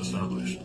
established.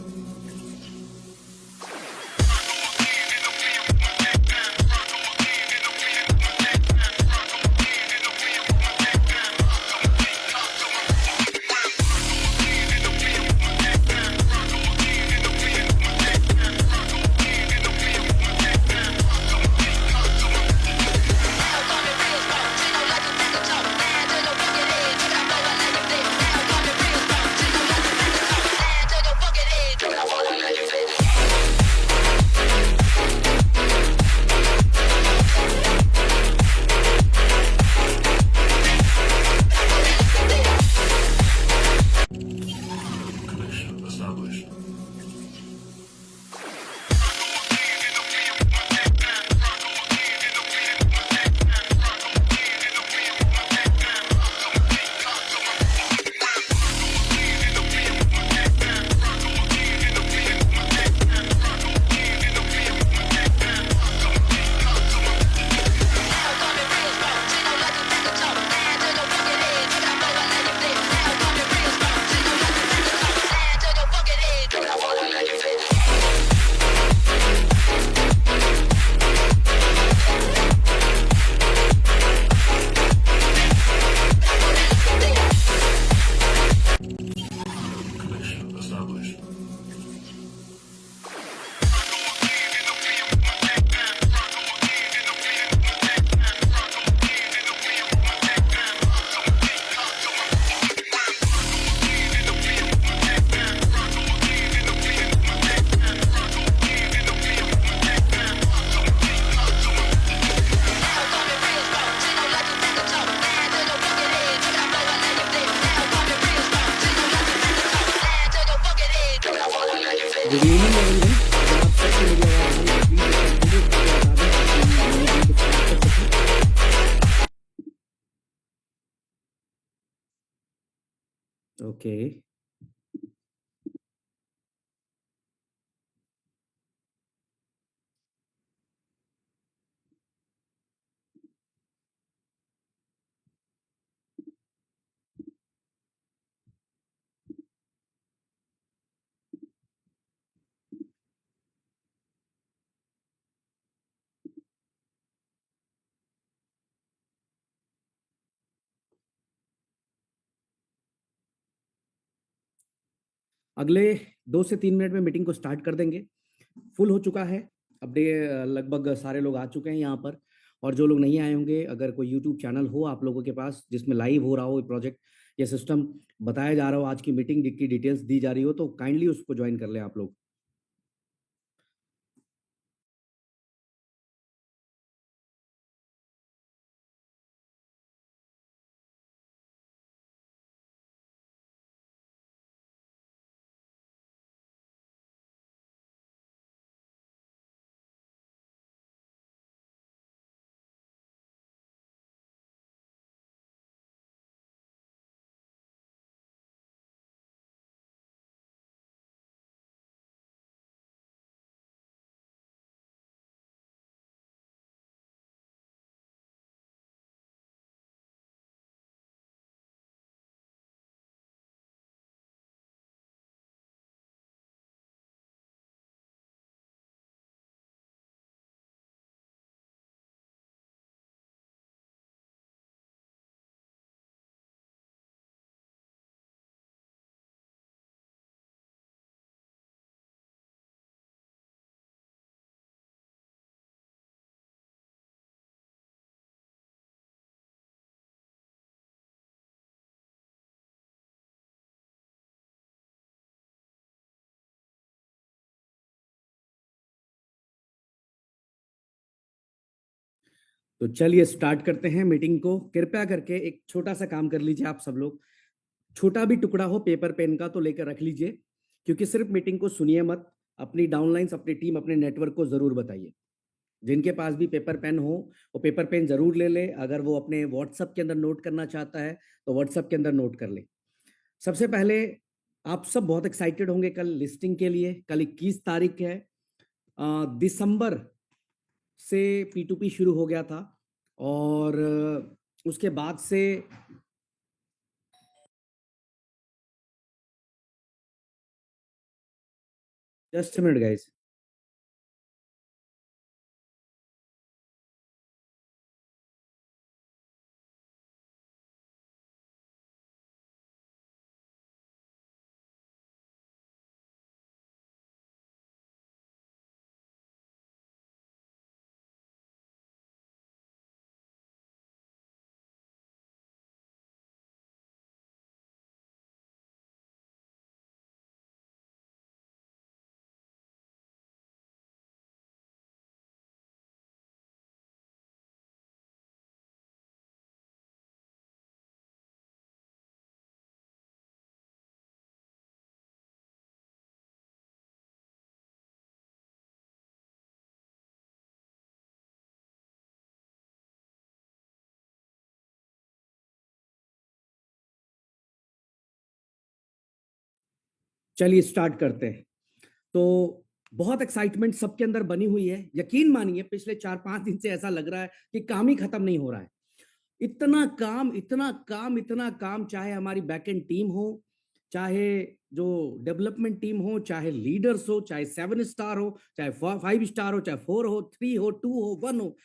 Connection established. Connection established. Good evening everyone. अगर आप सबको मेरी आवाज आ रही है तो प्लीज एक बता दें ताकि हम मीटिंग को स्टार्ट कर सकें। ओके, अगले 2 से 3 मिनट में मीटिंग को स्टार्ट कर देंगे। फुल हो चुका है अपडे, लगभग सारे लोग आ चुके हैं यहाँ पर। और जो लोग नहीं आए होंगे, अगर कोई यूट्यूब चैनल हो आप लोगों के पास जिसमें लाइव हो रहा हो प्रोजेक्ट या सिस्टम बताया जा रहा हो, आज की मीटिंग की डिटेल्स दी जा रही हो, तो काइंडली उसको ज्वाइन कर लें आप लोग। तो चलिए स्टार्ट करते हैं मीटिंग को। कृपया करके एक छोटा सा काम कर लीजिए आप सब लोग। छोटा भी टुकड़ा हो पेपर पेन का तो लेकर रख लीजिए, क्योंकि सिर्फ मीटिंग को सुनिए मत, अपनी डाउनलाइंस, अपनी टीम, अपने नेटवर्क को जरूर बताइए। जिनके पास भी पेपर पेन हो वो पेपर पेन जरूर ले ले। अगर वो अपने व्हाट्सएप के अंदर नोट करना चाहता है तो व्हाट्सएप के अंदर नोट कर ले। सबसे पहले आप सब बहुत एक्साइटेड होंगे कल लिस्टिंग के लिए। कल 21 तारीख है। दिसंबर से P2P शुरू हो गया था और उसके बाद से जस्ट अ मिनट गाइस। चलिए स्टार्ट करते हैं। तो बहुत एक्साइटमेंट सबके अंदर बनी हुई है। यकीन मानिए पिछले 4-5 दिन से ऐसा लग रहा है कि काम ही खत्म नहीं हो रहा है। इतना काम, इतना काम, इतना काम, चाहे हमारी बैकएंड टीम हो, चाहे जो डेवलपमेंट टीम हो, चाहे लीडर्स हो, चाहे 7 स्टार हो, चाहे 5 स्टार हो, चाहे 4 हो, 3 हो, 2 हो, 1 हो,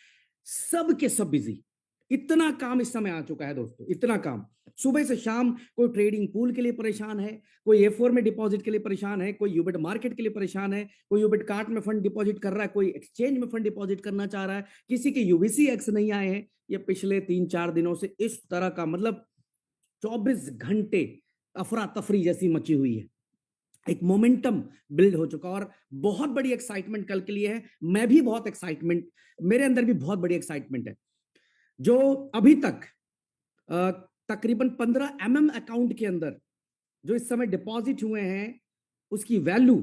सब के सब बिजी। इतना काम इस समय आ चुका है दोस्तों, इतना काम। सुबह से शाम कोई ट्रेडिंग पूल के लिए परेशान है, कोई ए4 में डिपॉजिट के लिए परेशान है, कोई यूबिट मार्केट के लिए परेशान है, कोई यूबिट कार्ट में फंड डिपॉजिट कर रहा है, कोई एक्सचेंज में फंड डिपॉजिट करना चाह रहा है, किसी के यूबीसी एक्स नहीं आए हैं। ये पिछले 3-4 दिनों से इस तरह का मतलब 24 घंटे अफरा तफरी जैसी मची हुई है। एक मोमेंटम बिल्ड हो चुका और बहुत बड़ी एक्साइटमेंट कल के लिए है। मैं भी बहुत एक्साइटमेंट, मेरे अंदर भी बहुत बड़ी एक्साइटमेंट है। जो अभी तक तकरीबन 15 अकाउंट के अंदर जो इस समय डिपॉजिट हुए हैं, उसकी वैल्यू,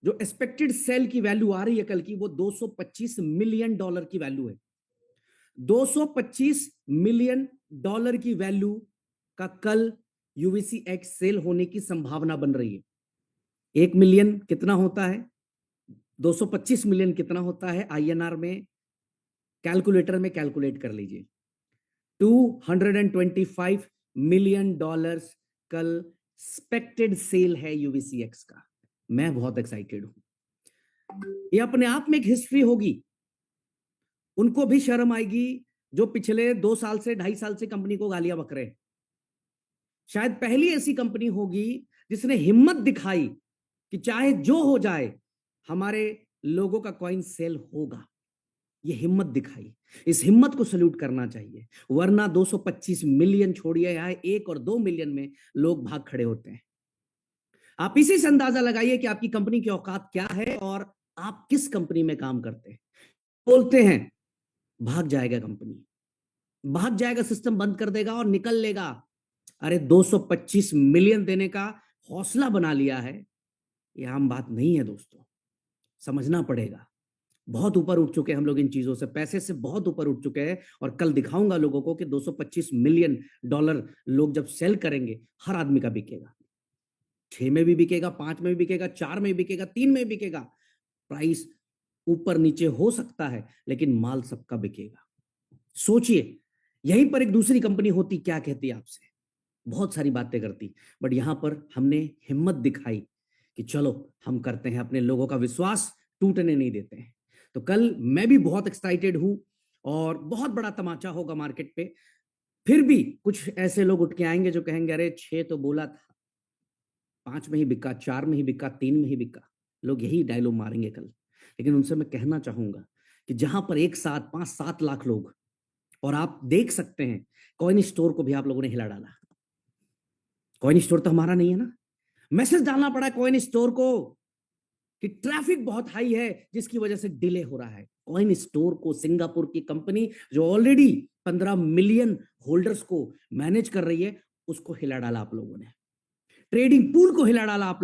जो एक्सपेक्टेड सेल की वैल्यू आ रही है कल की, वो $225 मिलियन की वैल्यू है। $225 मिलियन की वैल्यू का कल यूवीसी एक्स सेल होने की संभावना बन रही है। 1 मिलियन कितना होता है, 225 मिलियन कितना होता है, आईएनआर में कैलकुलेटर में कैलकुलेट कर लीजिए। $225 मिलियन कल एक्सपेक्टेड सेल है यूवीसीएक्स का। मैं बहुत एक्साइटेड हूं। ये अपने आप में एक हिस्ट्री होगी। उनको भी शर्म आएगी जो पिछले 2 साल से 2.5 साल से कंपनी को गालियां बक रहे हैं। शायद पहली ऐसी कंपनी होगी जिसने हिम्मत दिखाई कि चाहे जो हो जाए हमारे लोगों का कॉइन सेल होगा। ये हिम्मत दिखाई, इस हिम्मत को सल्यूट करना चाहिए। वरना 225 मिलियन छोड़िए, यहां 1 और 2 मिलियन में लोग भाग खड़े होते हैं। आप इसी से अंदाजा लगाइए कि आपकी कंपनी की औकात क्या है और आप किस कंपनी में काम करते हैं। बोलते हैं भाग जाएगा कंपनी, भाग जाएगा, सिस्टम बंद कर देगा और निकल लेगा। अरे 225 मिलियन देने का हौसला बना लिया है, ये आम बात नहीं है दोस्तों। समझना पड़ेगा। बहुत ऊपर उठ चुके हैं हम लोग इन चीजों से, पैसे से बहुत ऊपर उठ चुके हैं। और कल दिखाऊंगा लोगों को कि $225 मिलियन लोग जब सेल करेंगे, हर आदमी का बिकेगा। 6 में भी बिकेगा, 5 में भी बिकेगा, 4 में भी बिकेगा, 3 में भी बिकेगा। प्राइस ऊपर नीचे हो सकता है, लेकिन माल सबका बिकेगा। सोचिए, यहीं पर एक दूसरी कंपनी होती क्या कहती आपसे, बहुत सारी बातें करती, बट यहां पर हमने हिम्मत दिखाई कि चलो हम करते हैं, अपने लोगों का विश्वास टूटने नहीं देते हैं। तो कल मैं भी बहुत एक्साइटेड हूं और बहुत बड़ा तमाचा होगा मार्केट पे। फिर भी कुछ ऐसे लोग उठ के आएंगे जो कहेंगे अरे 6 तो बोला था, 5 में ही बिका, 4 में ही बिका, 3 में ही बिका। लोग यही डायलॉग मारेंगे कल। लेकिन उनसे मैं कहना चाहूंगा कि जहां पर एक साथ 5-7 लाख लोग, और आप देख सकते हैं कॉइन स्टोर को भी आप लोगों ने हिला डाला। कॉइन स्टोर तो हमारा नहीं है ना, मैसेज डालना पड़ा कॉइन स्टोर को कि ट्रैफिक बहुत हाई है जिसकी वजह से डिले हो रहा है। कॉइन स्टोर को, सिंगापुर की कंपनी जो ऑलरेडी 15 मिलियन होल्डर्स को मैनेज कर रही है, उसको हिला डाला आप लोगों ने। ट्रेडिंग पूल को हिला डाला आप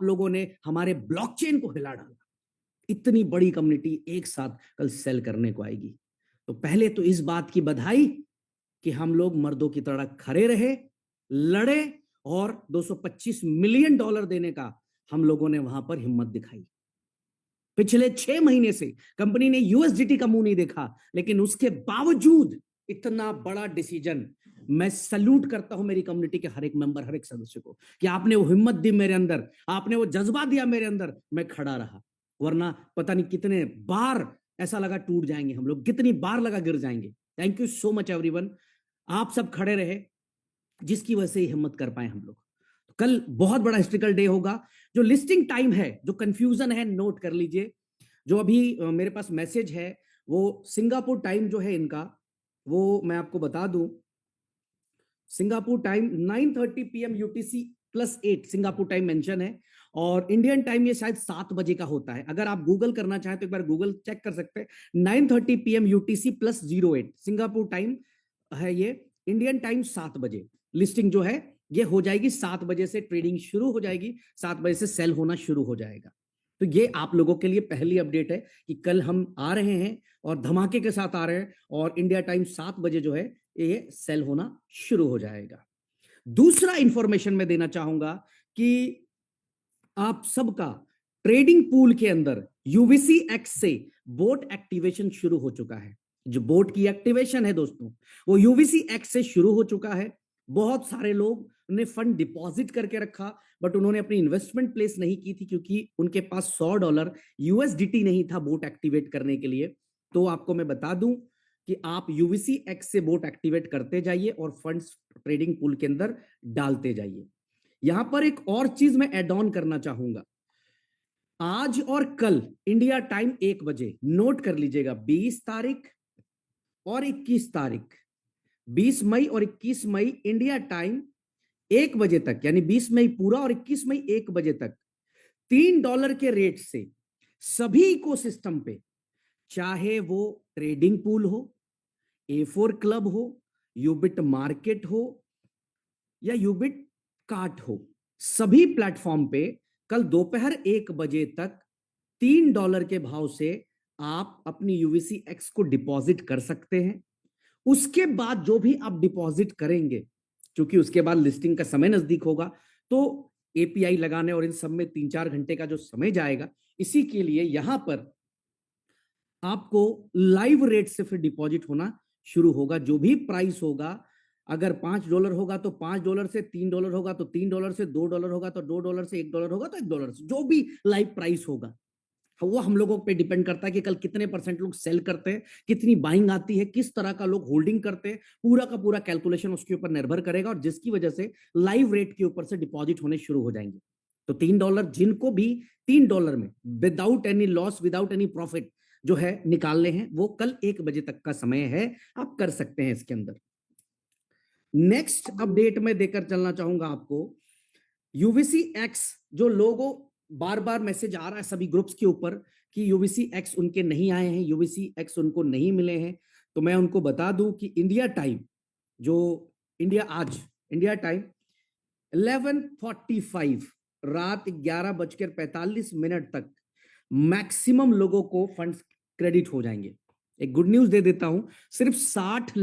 लोगों ने हमारे ब्लॉकचेन को हिला डाला। इतनी बड़ी कम्युनिटी एक साथ कल सेल करने को आएगी। तो पहले तो इस बात की बधाई कि हम लोग मर्दों की तरह खड़े रहे, लड़े और $225 मिलियन देने का हम लोगों ने वहां पर हिम्मत दिखाई। पिछले 6 महीने से कंपनी ने यूएसडीटी का मुंह नहीं देखा, लेकिन उसके बावजूद इतना बड़ा डिसीजन मैं सल्यूट करता हूं मेरी कम्युनिटी के हर एक मेंबर, हर एक सदस्य को, कि आपने वो हिम्मत दी मेरे अंदर, आपने वो जज्बा दिया मेरे अंदर, मैं खड़ा रहा। वरना पता नहीं कितने बार ऐसा लगा टूट जाएंगे हम लोग, कितनी बार लगा गिर जाएंगे। Thank you so much everyone, आप सब खड़े रहे जिसकी वजह से हिम्मत कर पाए हम लोग। तो कल बहुत बड़ा हिस्ट्रिकल डे होगा। जो लिस्टिंग टाइम है, जो कंफ्यूजन है, नोट कर लीजिए। जो अभी मेरे पास मैसेज है, वो सिंगापुर टाइम जो है इनका, वो मैं आपको बता दूं। Singapore time 9:30 PM UTC +8 Singapore time mention है, और इंडियन टाइम ये शायद 7 बजे का होता है। अगर आप गूगल करना चाहें तो एक बार गूगल चेक कर सकते हैं। 9:30 PM UTC +08 सिंगापुर टाइम है ये। इंडियन टाइम 7 बजे लिस्टिंग जो है ये हो जाएगी, 7 बजे से ट्रेडिंग शुरू हो जाएगी, 7 बजे से सेल होना शुरू हो जाएगा। तो ये आप लोगों के लिए पहली अपडेट है कि कल हम आ रहे हैं और धमाके के साथ आ रहे हैं, और इंडिया टाइम 7 बजे जो है ये सेल होना शुरू हो जाएगा। दूसरा इंफॉर्मेशन मैं देना चाहूंगा कि आप सबका ट्रेडिंग पूल के अंदर यूवीसी एक्स से बोट एक्टिवेशन शुरू हो चुका है। जो बोट की एक्टिवेशन है दोस्तों, वो यूवीसी एक्स से शुरू हो चुका है। बहुत सारे लोग ने फंड डिपॉजिट करके रखा, बट उन्होंने अपनी इन्वेस्टमेंट प्लेस नहीं की थी, क्योंकि उनके पास $100 यूएसडीटी नहीं था बोट एक्टिवेट करने के लिए। तो आपको मैं बता दूं कि आप यूवीसी एक्स से बोट एक्टिवेट करते जाइए और फंड्स ट्रेडिंग पूल के अंदर डालते जाइए। यहां पर एक और चीज मैं एड ऑन करना चाहूंगा। आज और कल इंडिया टाइम 1 बजे, नोट कर लीजिएगा, 20 तारीख और 21 तारीख, 20 मई और 21 मई इंडिया टाइम 1 बजे तक, यानी 20 मई पूरा और 21 मई 1 बजे तक, $3 के रेट से सभी इकोसिस्टम पे, चाहे वो ट्रेडिंग पूल हो, A4 क्लब हो, यूबिट मार्केट हो, या यूबिट कार्ट हो, सभी प्लेटफॉर्म पे कल दोपहर 1 बजे तक $3 के भाव से आप अपनी यूवीसी एक्स को डिपॉजिट कर सकते हैं। उसके बाद जो भी आप डिपॉजिट करेंगे, क्योंकि उसके बाद लिस्टिंग का समय नजदीक होगा, तो एपीआई लगाने और इन सब में 3-4 घंटे का जो समय जाएगा, इसी के लिए यहां पर आपको लाइव रेट से फिर डिपॉजिट होना शुरू होगा। जो भी प्राइस होगा, अगर $5 होगा तो $5 से, $3 होगा तो $3 से, $2 होगा तो $2 से, $1 होगा तो $1 से, जो भी लाइव प्राइस होगा वो हम लोगों पे डिपेंड करता है कि कल कितने % लोग सेल करते हैं, कितनी बाइंग आती है, किस तरह का लोग होल्डिंग करते हैं, पूरा का पूरा कैलकुलेशन उसके ऊपर निर्भर करेगा, और जिसकी वजह से लाइव रेट के ऊपर से डिपॉजिट होने शुरू हो जाएंगे। तो $3 जिनको भी $3 में without any loss, without any profit जो है निकालने हैं, वो कल 1 बजे तक का समय है, आप कर सकते हैं इसके अंदर। नेक्स्ट अपडेट में देकर चलना चाहूंगा आपको, यूवीसी एक्स, जो लोगों बार बार मैसेज आ रहा है सभी ग्रुप्स के ऊपर कि यूवीसी एक्स उनके नहीं आए हैं, यूवीसी एक्स उनको नहीं मिले हैं, तो मैं उनको बता दूं कि इंडिया टाइम, जो इंडिया टाइम 11:45, रात 11:45 तक मैक्सिमम लोगों को फंड्स क्रेडिट हो जाएंगे। एक गुड न्यूज दे देता हूं, सिर्फ 60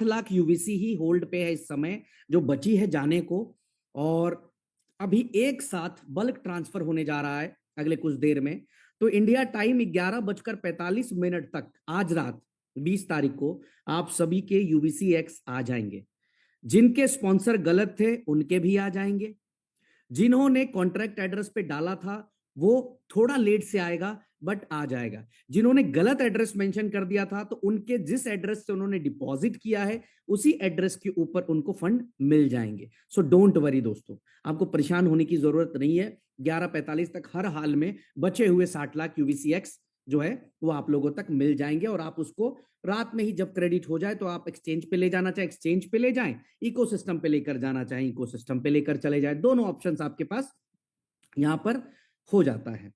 लाख यूवीसी ही होल्ड पे है इस समय, जो बची है जाने को, और अभी एक साथ बल्क ट्रांसफर होने जा रहा है अगले कुछ देर में। तो इंडिया टाइम 11:45 तक आज रात 20 तारीख को आप सभी के यूवीसी एक्स आ जाएंगे। जिनके स्पॉन्सर गलत थे उनके भी आ जाएंगे, जिन्होंने कॉन्ट्रैक्ट एड्रेस पे डाला था वो थोड़ा लेट से आएगा, बट आ जाएगा। जिन्होंने गलत एड्रेस मेंशन कर दिया था, तो उनके जिस एड्रेस से उन्होंने डिपॉजिट किया है उसी एड्रेस के ऊपर उनको फंड मिल जाएंगे। सो डोंट वरी दोस्तों, आपको परेशान होने की जरूरत नहीं है। 11:45 तक हर हाल में बचे हुए 60 लाख यूवीसी एक्स जो है वो आप लोगों तक मिल जाएंगे, और आप उसको रात में ही जब क्रेडिट हो जाए तो आप एक्सचेंज पे ले जाना चाहे एक्सचेंज पे ले जाएं, इकोसिस्टम पे लेकर जाना चाहे इकोसिस्टम पे लेकर चले जाए, दोनों ऑप्शंस आपके पास यहां पर हो जाता है।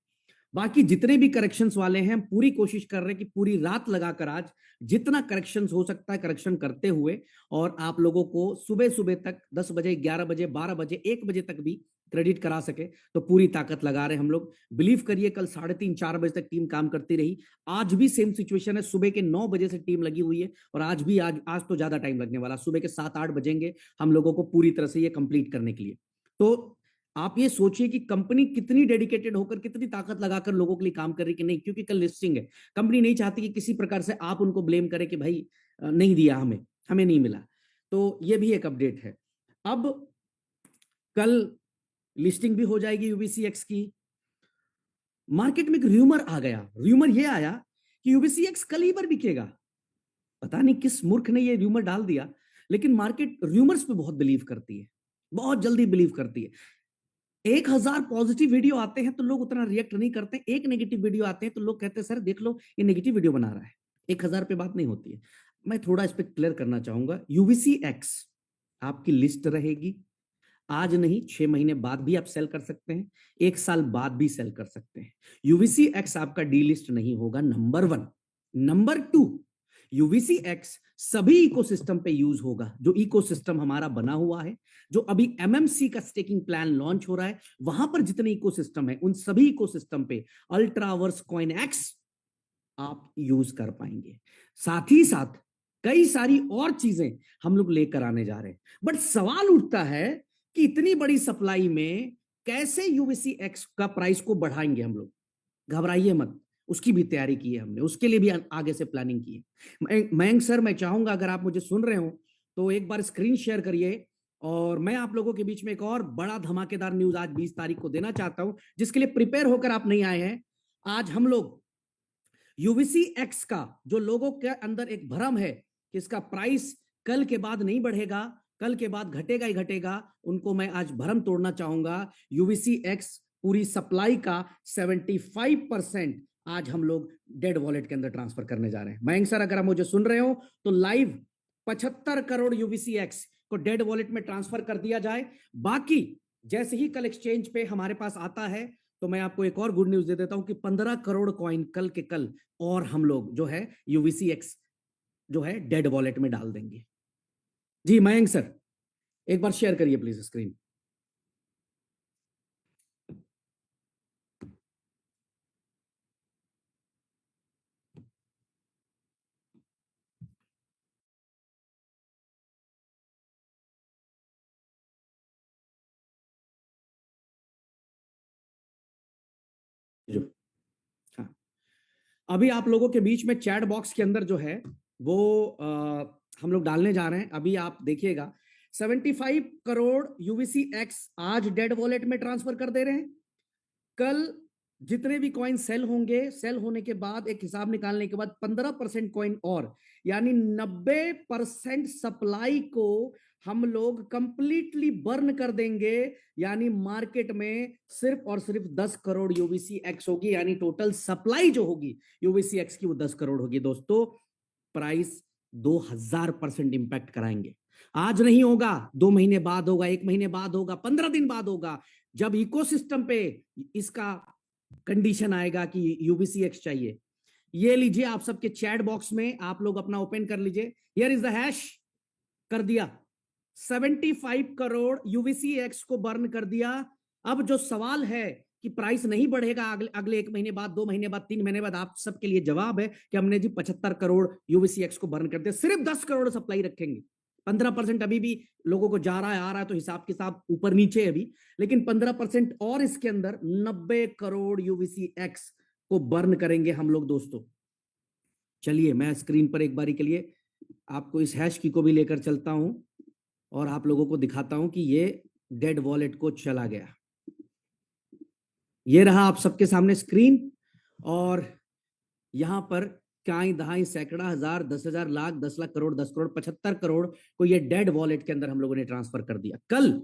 बाकी जितने भी करेक्शंस वाले हैं, हम पूरी कोशिश कर रहे हैं कि पूरी रात लगाकर आज जितना करेक्शंस हो सकता है करेक्शन करते हुए, और आप लोगों को सुबह सुबह तक 10 बजे, 11 बजे, 12 बजे, 1 बजे तक भी क्रेडिट करा सके, तो पूरी ताकत लगा रहे हैं हम लोग। बिलीव करिए, कल 3:30-4 बजे तक टीम काम करती रही। आज भी सेम सिचुएशन है, सुबह के 9 बजे से टीम लगी हुई है, और आज तो ज्यादा टाइम लगने वाला, सुबह के 7-8 बजेंगे हम लोगों को पूरी तरह से ये कंप्लीट करने के लिए। तो आप ये सोचिए कि कंपनी कितनी डेडिकेटेड होकर, कितनी ताकत लगाकर लोगों के लिए काम कर रही कि नहीं, क्योंकि कल लिस्टिंग है। कंपनी नहीं चाहती कि किसी प्रकार से आप उनको ब्लेम करें कि भाई नहीं दिया हमें, हमें नहीं मिला। तो ये भी एक अपडेट है। अब कल लिस्टिंग भी हो जाएगी यूबीसीएक्स की। मार्केट में एक र्यूमर आ गया, र्यूमर ये आया कि यूबीसीएक्स कल ही पर बिकेगा। पता नहीं किस मूर्ख ने ये र्यूमर डाल दिया, लेकिन मार्केट र्यूमर्स पे बहुत बिलीव करती है, बहुत जल्दी बिलीव करती है। 1000 पॉजिटिव वीडियो आते हैं तो लोग उतना रिएक्ट नहीं करते, एक नेगेटिव वीडियो आते हैं तो लोग कहते हैं सर देख लो ये नेगेटिव वीडियो बना रहा है। 1000 पे बात नहीं होती है। मैं थोड़ा इस पर क्लियर करना चाहूंगा। यूवीसीएक्स आपकी लिस्ट रहेगी, आज नहीं 6 महीने बाद भी आप सेल कर सकते हैं, 1 साल बाद भी सेल कर सकते हैं। यूवीसीएक्स आपका डी लिस्ट नहीं होगा, नंबर 1। नंबर 2, यूवीसीएक्स सभी इकोसिस्टम पे यूज होगा। जो इकोसिस्टम हमारा बना हुआ है, जो अभी एमएमसी का स्टेकिंग प्लान लॉन्च हो रहा है, वहां पर जितने इकोसिस्टम है उन सभी इकोसिस्टम पे अल्ट्रावर्स कॉइन एक्स आप यूज कर पाएंगे। साथ ही साथ कई सारी और चीजें हम लोग लेकर आने जा रहे हैं। बट सवाल उठता है कि इतनी बड़ी सप्लाई में कैसे यूवीसी एक्स का प्राइस को बढ़ाएंगे हम लोग। घबराइए मत, उसकी भी तैयारी की है हमने, उसके लिए भी आगे से प्लानिंग की है। मयंक सर, मैं चाहूंगा अगर आप मुझे सुन रहे हो तो एक बार स्क्रीन शेयर करिए, और मैं आप लोगों के बीच में एक और बड़ा धमाकेदार न्यूज आज 20 तारीख को देना चाहता हूं, जिसके लिए प्रिपेयर होकर आप नहीं आए हैं। आज हम लोग यूवीसी एक्स का, जो लोगों के अंदर एक भ्रम है कि इसका प्राइस कल के बाद नहीं बढ़ेगा, कल के बाद घटेगा ही घटेगा, उनको मैं आज भ्रम तोड़ना चाहूंगा। यूवीसी एक्स पूरी सप्लाई का 75% आज हम लोग डेड वॉलेट के अंदर ट्रांसफर करने जा रहे हैं। मयंक सर, अगर आप मुझे सुन रहे हो तो लाइव 75 करोड़ यूवीसी एक्स को डेड वॉलेट में ट्रांसफर कर दिया जाए। बाकी जैसे ही कल एक्सचेंज पे हमारे पास आता है तो मैं आपको एक और गुड न्यूज दे देता हूं कि 15 करोड़ कॉइन कल के कल और हम लोग जो है यूवीसीएक्स जो है डेड वॉलेट में डाल देंगे। जी मयंक सर, एक बार शेयर करिए प्लीज स्क्रीन। जो हाँ, अभी आप लोगों के बीच में चैट बॉक्स के अंदर जो है वो हम लोग डालने जा रहे हैं। अभी आप देखिएगा 75 करोड़ यूवीसी एक्स आज डेड वॉलेट में ट्रांसफर कर दे रहे हैं। कल जितने भी कॉइन सेल होंगे, सेल होने के बाद एक हिसाब निकालने के बाद 15% कॉइन और, यानी 90% सप्लाई को हम लोग कंप्लीटली बर्न कर देंगे। यानी मार्केट में सिर्फ और सिर्फ 10 करोड़ यूवीसी एक्स होगी, यानी टोटल सप्लाई जो होगी यूवीसी एक्स की वो 10 करोड़ होगी। दोस्तों, प्राइस 2000% इंपैक्ट कराएंगे। आज नहीं होगा, 2 महीने बाद होगा, 1 महीने बाद होगा, 15 दिन बाद होगा, जब इकोसिस्टम पे इसका कंडीशन आएगा कि यूबीसी एक्स चाहिए। ये लीजिए, आप सबके चैट बॉक्स में आप लोग अपना ओपन कर लीजिए। हियर इज द हैश, कर दिया 75 करोड़ यूवीसी एक्स को बर्न कर दिया। अब जो सवाल है कि प्राइस नहीं बढ़ेगा अगले 1 महीने बाद, 2 महीने बाद, 3 महीने बाद, आप सबके लिए जवाब है कि हमने जी 75 करोड़ यूवीसी एक्स को बर्न कर दिया, सिर्फ 10 करोड़ सप्लाई रखेंगे। 15% अभी भी लोगों को जा रहा है, आ रहा है, तो हिसाब किताब ऊपर नीचे है अभी, लेकिन 15% और इसके अंदर 90 करोड़ यूवीसी एक्स को बर्न करेंगे हम लोग। दोस्तों चलिए, मैं स्क्रीन पर एक बारी के लिए आपको इस हैश की को भी लेकर चलता हूं और आप लोगों को दिखाता हूं कि ये डेड वॉलेट को चला गया। ये रहा आप सबके सामने स्क्रीन, और यहां पर काई दहाई सैकड़ा हजार 10,000 लाख 10 लाख करोड़ 10 करोड़ 75 करोड़ को ये डेड वॉलेट के अंदर हम लोगों ने ट्रांसफर कर दिया। कल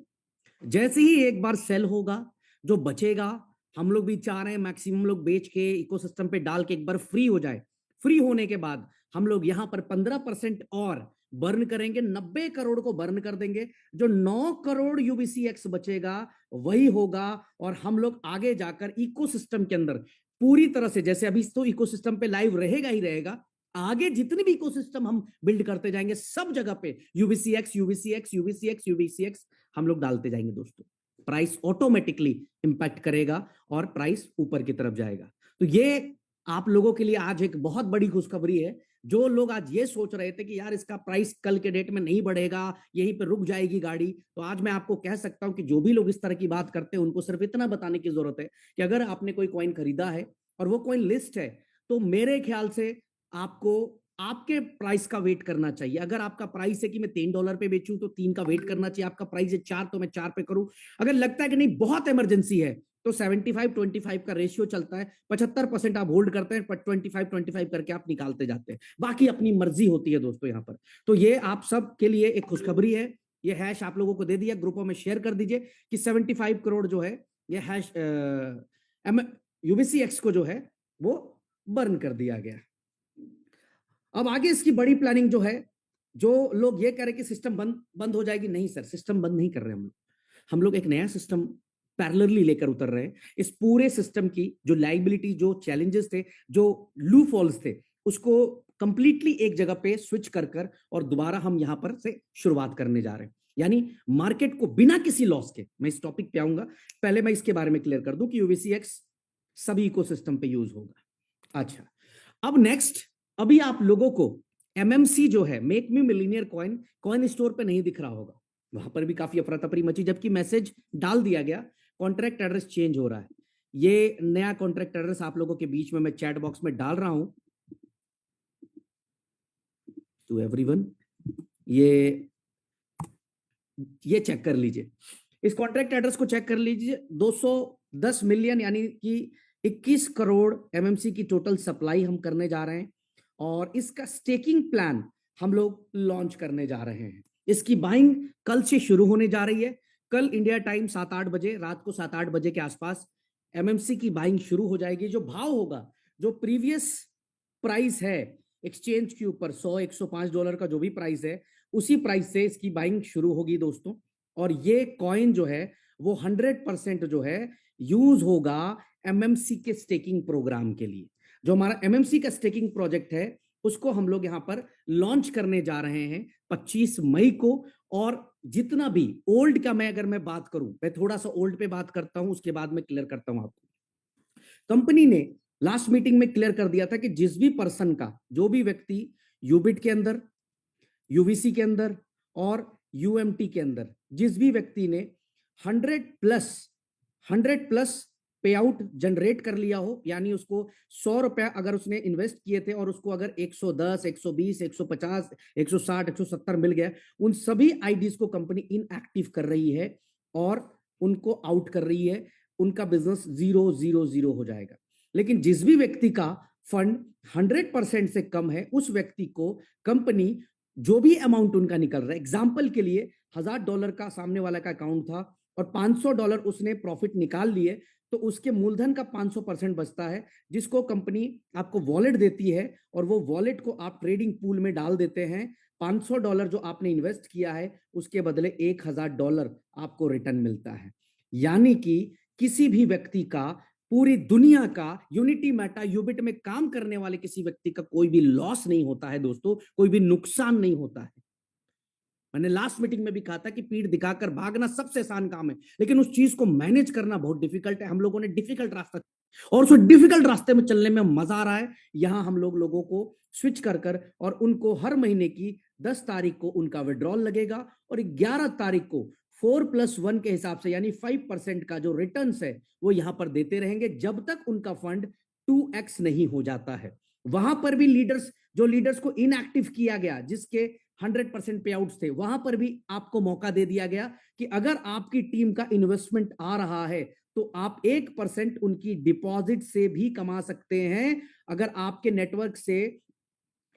जैसे ही एक बार सेल होगा, जो बचेगा हम लोग भी चाह रहे हैं मैक्सिमम लोग बेच के इकोसिस्टम पे डाल के एक बार फ्री हो जाए। फ्री होने के बाद हम लोग यहां पर 15% और बर्न करेंगे, 90 करोड़ को बर्न कर देंगे। जो 9 करोड़ यूबीसी एक्स बचेगा वही होगा, और हम लोग आगे जाकर इकोसिस्टम के अंदर पूरी तरह से, जैसे अभी तो इकोसिस्टम पे लाइव रहेगा ही रहेगा, आगे जितनी भी इकोसिस्टम हम बिल्ड करते जाएंगे सब जगह पे UBC x UBC x UBC x UBC x हम लोग डालते जाएंगे। दोस्तों, प्राइस ऑटोमेटिकली इंपैक्ट करेगा और प्राइस ऊपर की तरफ जाएगा। तो ये आप लोगों के लिए आज एक बहुत बड़ी खुशखबरी है। जो लोग आज ये सोच रहे थे कि यार इसका प्राइस कल के डेट में नहीं बढ़ेगा, यहीं पे रुक जाएगी गाड़ी, तो आज मैं आपको कह सकता हूं कि जो भी लोग इस तरह की बात करते हैं उनको सिर्फ इतना बताने की जरूरत है कि अगर आपने कोई कॉइन खरीदा है और वो कॉइन लिस्ट है, तो मेरे ख्याल से आपको आपके प्राइस का वेट करना चाहिए। अगर आपका प्राइस है कि मैं $3 पे बेचूं तो 3 का वेट करना चाहिए। आपका प्राइस है 4 तो मैं 4 पे करूं। अगर लगता है कि नहीं बहुत इमरजेंसी है तो 75-25 का रेशियो चलता है। 75% आप होल्ड करते हैं, 25-25 करके आप निकालते जाते हैं। बाकी अपनी मर्जी होती है दोस्तों यहाँ पर। तो ये आप सब के लिए एक खुशखबरी है। ये हैश आप लोगों को दे दिया, ग्रुपों में शेयर कर दीजिए कि 75 करोड़ जो है ये हैश यूबीसी एक्स को जो है वो बर्न कर दिया गया। अब आगे इसकी बड़ी प्लानिंग जो है, जो लोग ये कह रहे कि सिस्टम बंद हो जाएगी, नहीं सर, सिस्टम बंद नहीं कर रहे हम लोग एक नया सिस्टम पैरेलली लेकर उतर रहे हैं। इस पूरे सिस्टम की जो लाइबिलिटी, जो चैलेंजेस थे, जो लूप होल्स थे, उसको कंप्लीटली एक जगह पे स्विच कर और दोबारा हम यहां पर से शुरुआत करने जा रहे हैं। यानी मार्केट को बिना किसी लॉस के, मैं इस टॉपिक पे आऊंगा, पहले मैं इसके बारे में क्लियर कर दूं कि यूवीसी एक्स सभी इकोसिस्टम पे यूज होगा। अच्छा, अब नेक्स्ट, अभी आप लोगों को एमएमसी जो है, make me millionaire coin store पे नहीं दिख रहा होगा। वहां पर भी काफी अफरा तफरी मची, जबकि मैसेज डाल दिया गया, कॉन्ट्रैक्ट एड्रेस चेंज हो रहा है। ये नया कॉन्ट्रैक्ट एड्रेस आप लोगों के बीच में मैं चैट बॉक्स में डाल रहा हूं टू एवरीवन। ये चेक कर लीजिए, इस कॉन्ट्रैक्ट एड्रेस को चेक कर लीजिए। 210 मिलियन यानी कि 21 करोड़ एमएमसी की टोटल सप्लाई हम करने जा रहे हैं और इसका स्टेकिंग प्लान हम लोग लॉन्च करने जा रहे हैं। इसकी बाइंग कल से शुरू होने जा रही है। कल इंडिया टाइम 7-8 बजे, रात को 7-8 बजे के आसपास एमएमसी की बाइंग शुरू हो जाएगी। जो भाव होगा, जो प्रीवियस प्राइस है एक्सचेंज के ऊपर, $100-105 का जो भी प्राइस है, उसी प्राइस से इसकी बाइंग शुरू होगी दोस्तों। और ये कॉइन जो है वो 100% जो है यूज होगा एमएमसी के स्टेकिंग प्रोग्राम के लिए। जो हमारा एमएमसी का स्टेकिंग प्रोजेक्ट है उसको हम लोग यहां पर लॉन्च करने जा रहे हैं 25 मई को। और जितना भी ओल्ड का, अगर मैं बात करूं, मैं थोड़ा सा ओल्ड पे बात करता हूं, उसके बाद में क्लियर करता हूं आपको। कंपनी ने लास्ट मीटिंग में क्लियर कर दिया था कि जिस भी पर्सन का, जो भी व्यक्ति यूबिट के अंदर, यूवीसी के अंदर और यूएमटी के अंदर, जिस भी व्यक्ति ने 100 प्लस पे आउट जनरेट कर लिया हो, यानी उसको ₹100 अगर उसने इन्वेस्ट किए थे और उसको अगर 110, 120, 150, 160, 170 मिल गया, उन सभी आईडीज को कंपनी इनएक्टिव कर रही है और उनको आउट कर रही है। उनका बिजनेस 0 हो जाएगा। लेकिन जिस भी व्यक्ति का फंड 100% से कम है, उस व्यक्ति को कंपनी जो भी अमाउंट उनका निकल रहा है, एग्जाम्पल के लिए $1000 का सामने वाला का अकाउंट था और $500 उसने प्रॉफिट निकाल लिए, तो उसके मूलधन का 500% बचता है, जिसको कंपनी आपको वॉलेट देती है और वो वॉलेट को आप ट्रेडिंग पूल में डाल देते हैं। $500 जो आपने इन्वेस्ट किया है उसके बदले $1000 आपको रिटर्न मिलता है। यानी कि किसी भी व्यक्ति का, पूरी दुनिया का, यूनिटी मेटा यूबिट में काम करने वाले किसी व्यक्ति का कोई भी लॉस नहीं होता है दोस्तों, कोई भी नुकसान नहीं होता है। मैंने लास्ट मीटिंग में भी कहा था कि पीठ दिखाकर भागना सबसे आसान काम है, लेकिन उस चीज को मैनेज करना बहुत डिफिकल्ट है। हम लोगों ने डिफिकल्ट रास्ता, और उस डिफिकल्ट रास्ते में चलने में मजा आ रहा है। यहां हम लोगों को स्विच कर और उनको हर महीने की 10 तारीख को उनका विड्रॉल लगेगा और 11 तारीख को 4+1 के हिसाब से, यानी 5% का जो रिटर्न है वो यहां पर देते रहेंगे जब तक उनका फंड 2x नहीं हो जाता है। वहां पर भी लीडर्स को इनएक्टिव किया गया, जिसके 100% पे आउट्स थे, वहां पर भी आपको मौका दे दिया गया कि अगर आपकी टीम का इन्वेस्टमेंट आ रहा है तो आप 1% उनकी डिपॉजिट से भी कमा सकते हैं। अगर आपके नेटवर्क से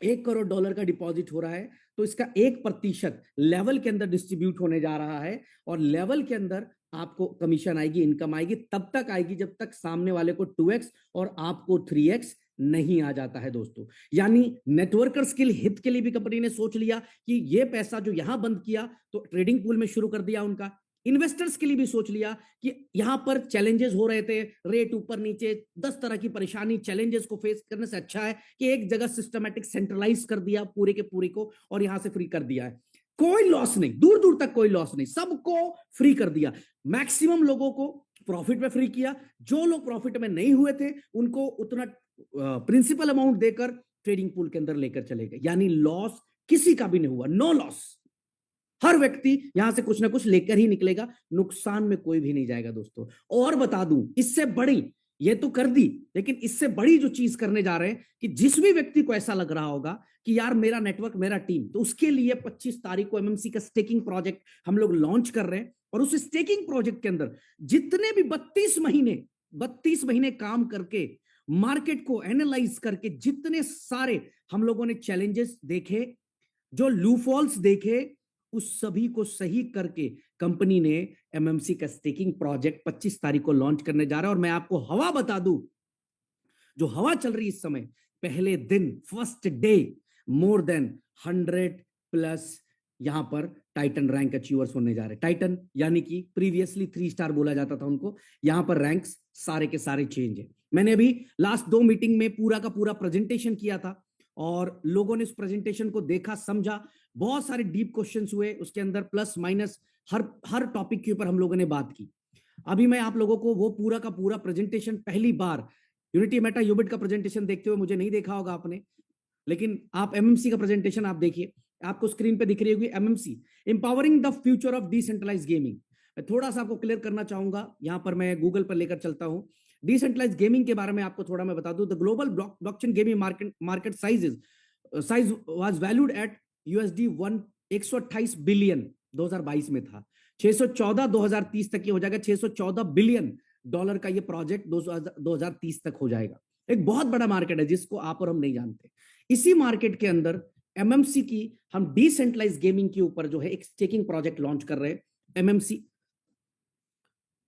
$1 करोड़ का डिपॉजिट हो रहा है तो इसका 1% लेवल के अंदर डिस्ट्रीब्यूट होने जा रहा है और लेवल के अंदर आपको कमीशन आएगी, इनकम आएगी, तब तक आएगी जब तक सामने वाले को 2x और आपको 3x नहीं आ जाता है दोस्तों। यानी नेटवर्कर्स के हित के लिए भी कंपनी ने सोच लिया कि ये पैसा जो यहां बंद किया तो ट्रेडिंग पूल में शुरू कर दिया उनका। इन्वेस्टर्स के लिए भी सोच लिया कि यहां पर चैलेंजेस हो रहे थे, रेट ऊपर नीचे, 10 तरह की परेशानी, चैलेंजेस को फेस करने से अच्छा है कि एक जगह सिस्टमैटिक सेंट्रलाइज कर दिया पूरे के पूरे को और यहां से फ्री कर दिया है। कोई लॉस नहीं, दूर दूर तक कोई लॉस नहीं, सबको फ्री कर दिया। मैक्सिमम लोगों को प्रॉफिट में फ्री किया। जो लोग प्रॉफिट में नहीं हुए थे उनको उतना प्रिंसिपल अमाउंट देकर ट्रेडिंग पूल के अंदर लेकर चले गए। यानी लॉस किसी का भी नहीं हुआ, नो लॉस। हर व्यक्ति यहां से कुछ ना कुछ लेकर ही निकलेगा, नुकसान में कोई भी नहीं जाएगा दोस्तों। और बता दूं, इससे बड़ी ये तो कर दी, लेकिन इससे बड़ी जो चीज करने जा रहे हैं कि जिस भी व्यक्ति को ऐसा लग रहा होगा कि यार मेरा नेटवर्क, मेरा टीम, तो उसके लिए 25 तारीख को एमएमसी का स्टेकिंग प्रोजेक्ट हम लोग लॉन्च कर रहे हैं। और उस स्टेकिंग प्रोजेक्ट के अंदर जितने भी 32 महीने काम करके मार्केट को एनालाइज करके जितने सारे हम लोगों ने चैलेंजेस देखे, जो लूफॉल्स देखे, उस सभी को सही करके कंपनी ने एमएमसी का स्टेकिंग प्रोजेक्ट 25 तारीख को लॉन्च करने जा रहा है। और मैं आपको हवा बता दूं, जो हवा चल रही इस समय, पहले दिन फर्स्ट डे मोर देन 100+ यहां पर टाइटन रैंक अचीवर्स होने जा रहे हैं। टाइटन यानी कि प्रीवियसली 3 स्टार बोला जाता था उनको, यहां पर रैंक्स सारे के सारे चेंज है। मैंने अभी लास्ट 2 मीटिंग में पूरा का पूरा प्रेजेंटेशन किया था और लोगों ने उस प्रेजेंटेशन को देखा, समझा, बहुत सारे डीप क्वेश्चंस हुए उसके अंदर, प्लस माइनस हर टॉपिक के ऊपर हम लोगों ने बात की। अभी मैं आप लोगों को वो पूरा का पूरा प्रेजेंटेशन, पहली बार यूनिटी मेटा यूबिट का प्रेजेंटेशन देखते हुए, मुझे नहीं देखा होगा आपने, लेकिन आप एमएमसी का प्रेजेंटेशन आप देखिए, आपको स्क्रीन पे दिख रही होगी MMC empowering the future of decentralised gaming. मैं थोड़ा सा आपको क्लियर करना चाहूंगा, यहां पर मैं गूगल पर लेकर चलता हूं। डिसेंट्रलाइज्ड गेमिंग के बारे में आपको थोड़ा मैं बता दूं। The global blockchain gaming market size was valued at USD 128 billion 2022 में था। 614 2030 तक ये हो जाएगा, 614 बिलियन डॉलर का ये प्रोजेक्ट 2030 तक हो जाएगा। एक बहुत बड़ा मार्केट है जिसको आप और हम नहीं जानते। इसी मार्केट के अंदर एमएमसी की हम डिसेंट्रलाइज्ड गेमिंग के ऊपर जो है एक स्टेकिंग प्रोजेक्ट लॉन्च कर रहे हैं। एमएमसी,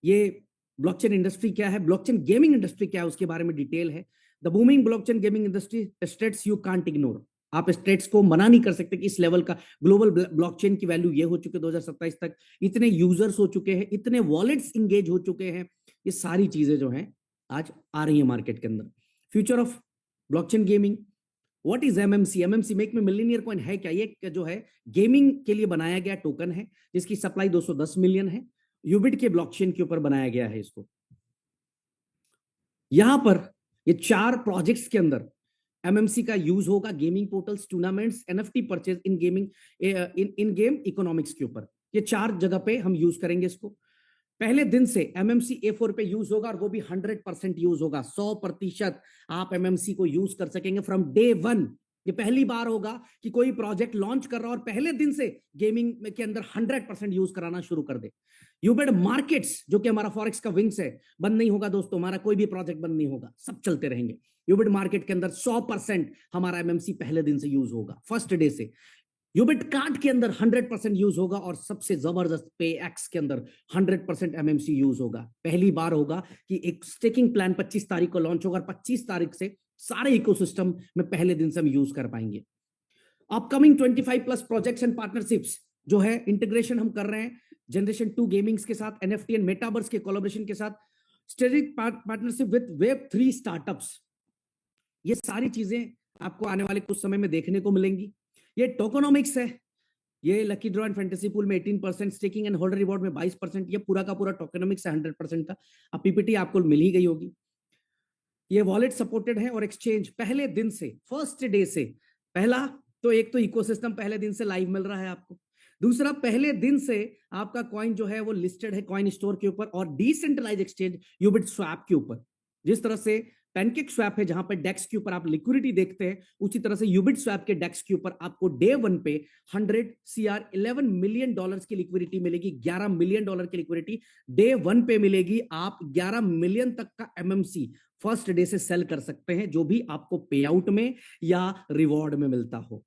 ये ब्लॉकचेन इंडस्ट्री क्या है, ब्लॉकचेन गेमिंग इंडस्ट्री क्या है, उसके बारे में डिटेल है। The booming blockchain gaming industry states you can't ignore. आप स्टेट्स को मना नहीं कर सकते कि इस लेवल का ग्लोबल ब्लॉकचेन की वैल्यू ये हो चुके 2027 तक, इतने यूजर्स हो चुके हैं, इतने वॉलेट्स इंगेज हो चुके हैं, ये सारी चीजें जो हैं आज आ रही है मार्केट के अंदर। Future of blockchain gaming, what is MMC? MMC make में मिलियनियर कॉइन है क्या? ये जो है गेमिंग के लिए बनाया गया टोकन है जिसकी सप्लाई 210 मिलियन है। यूबिट के ब्लॉकचेन के ऊपर बनाया गया है इसको। यहां पर ये 4 प्रोजेक्ट्स के अंदर एमएमसी का यूज होगा gaming portals, tournaments, NFT purchase in gaming, in game economics के ऊपर। ये 4 जगह पे हम यूज करेंगे इसको। पहले दिन से एमएमसी A4 पे यूज होगा और वो भी 100% यूज होगा। 100% आप एमएमसी को यूज कर सकेंगे फ्रॉम डे 1। ये पहली बार होगा कि कोई प्रोजेक्ट लॉन्च कर रहा है और पहले दिन से गेमिंग के अंदर 100% यूज कराना शुरू कर दे। यूबिट मार्केट्स, जो कि हमारा फॉरेक्स का विंग्स है, बंद नहीं होगा दोस्तों, हमारा कोई भी प्रोजेक्ट बंद नहीं होगा, सब चलते रहेंगे। यूबिट मार्केट के अंदर 100% हमारा एमएमसी पहले दिन से यूज होगा, फर्स्ट डे से। यूबिट कार्ड के अंदर 100% यूज होगा और सबसे जबरदस्त पे एक्स के अंदर 100% एमएमसी यूज होगा। पहली बार होगा कि एक स्टेकिंग प्लान 25 तारीख को लॉन्च होगा और 25 तारीख से सारे इकोसिस्टम में पहले दिन से हम यूज कर पाएंगे। अपकमिंग 25+ प्रोजेक्ट्स एंड पार्टनरशिप्स जो है इंटीग्रेशन हम कर रहे हैं जनरेशन 2 गेमिंग्स के साथ, एनएफटी एंड मेटावर्स के कोलैबोरेशन के साथ, strategic partnership with Web3 startups. ये सारी चीजें आपको आने वाले कुछ समय में देखने को मिलेंगी। ये टोकोनॉमिक्स है, ये lucky draw and fantasy pool में 18%, स्टेकिंग एंड होल्डर रिवॉर्ड में 22%, ये पूरा का पूरा टोकोनॉमिक्स है 100% का। अब पीपीटी आपको मिल ही गई होगी। ये वॉलेट सपोर्टेड है और एक्सचेंज पहले दिन से, फर्स्ट डे से, पहला तो एक तो इकोसिस्टम पहले दिन से लाइव मिल रहा है आपको। दूसरा, पहले दिन से आपका कॉइन जो है वो लिस्टेड है कॉइन स्टोर के ऊपर और डिसेंट्रलाइज एक्सचेंज यूबिट स्वैप के ऊपर। जिस तरह से पैनकेक स्वैप है जहां पर डेक्स के ऊपर आप लिक्विडिटी देखते हैं, उसी तरह से यूबिट स्वैप के डेक्स के ऊपर आपको डे 1 पे 100 CR 11 मिलियन डॉलर्स की लिक्विडिटी मिलेगी। 11 मिलियन डॉलर की लिक्विडिटी डे 1 पे मिलेगी। आप 11 मिलियन तक का एमएमसी फर्स्ट डे से सेल कर सकते हैं, जो भी आपको पे आउट में या रिवॉर्ड में मिलता हो।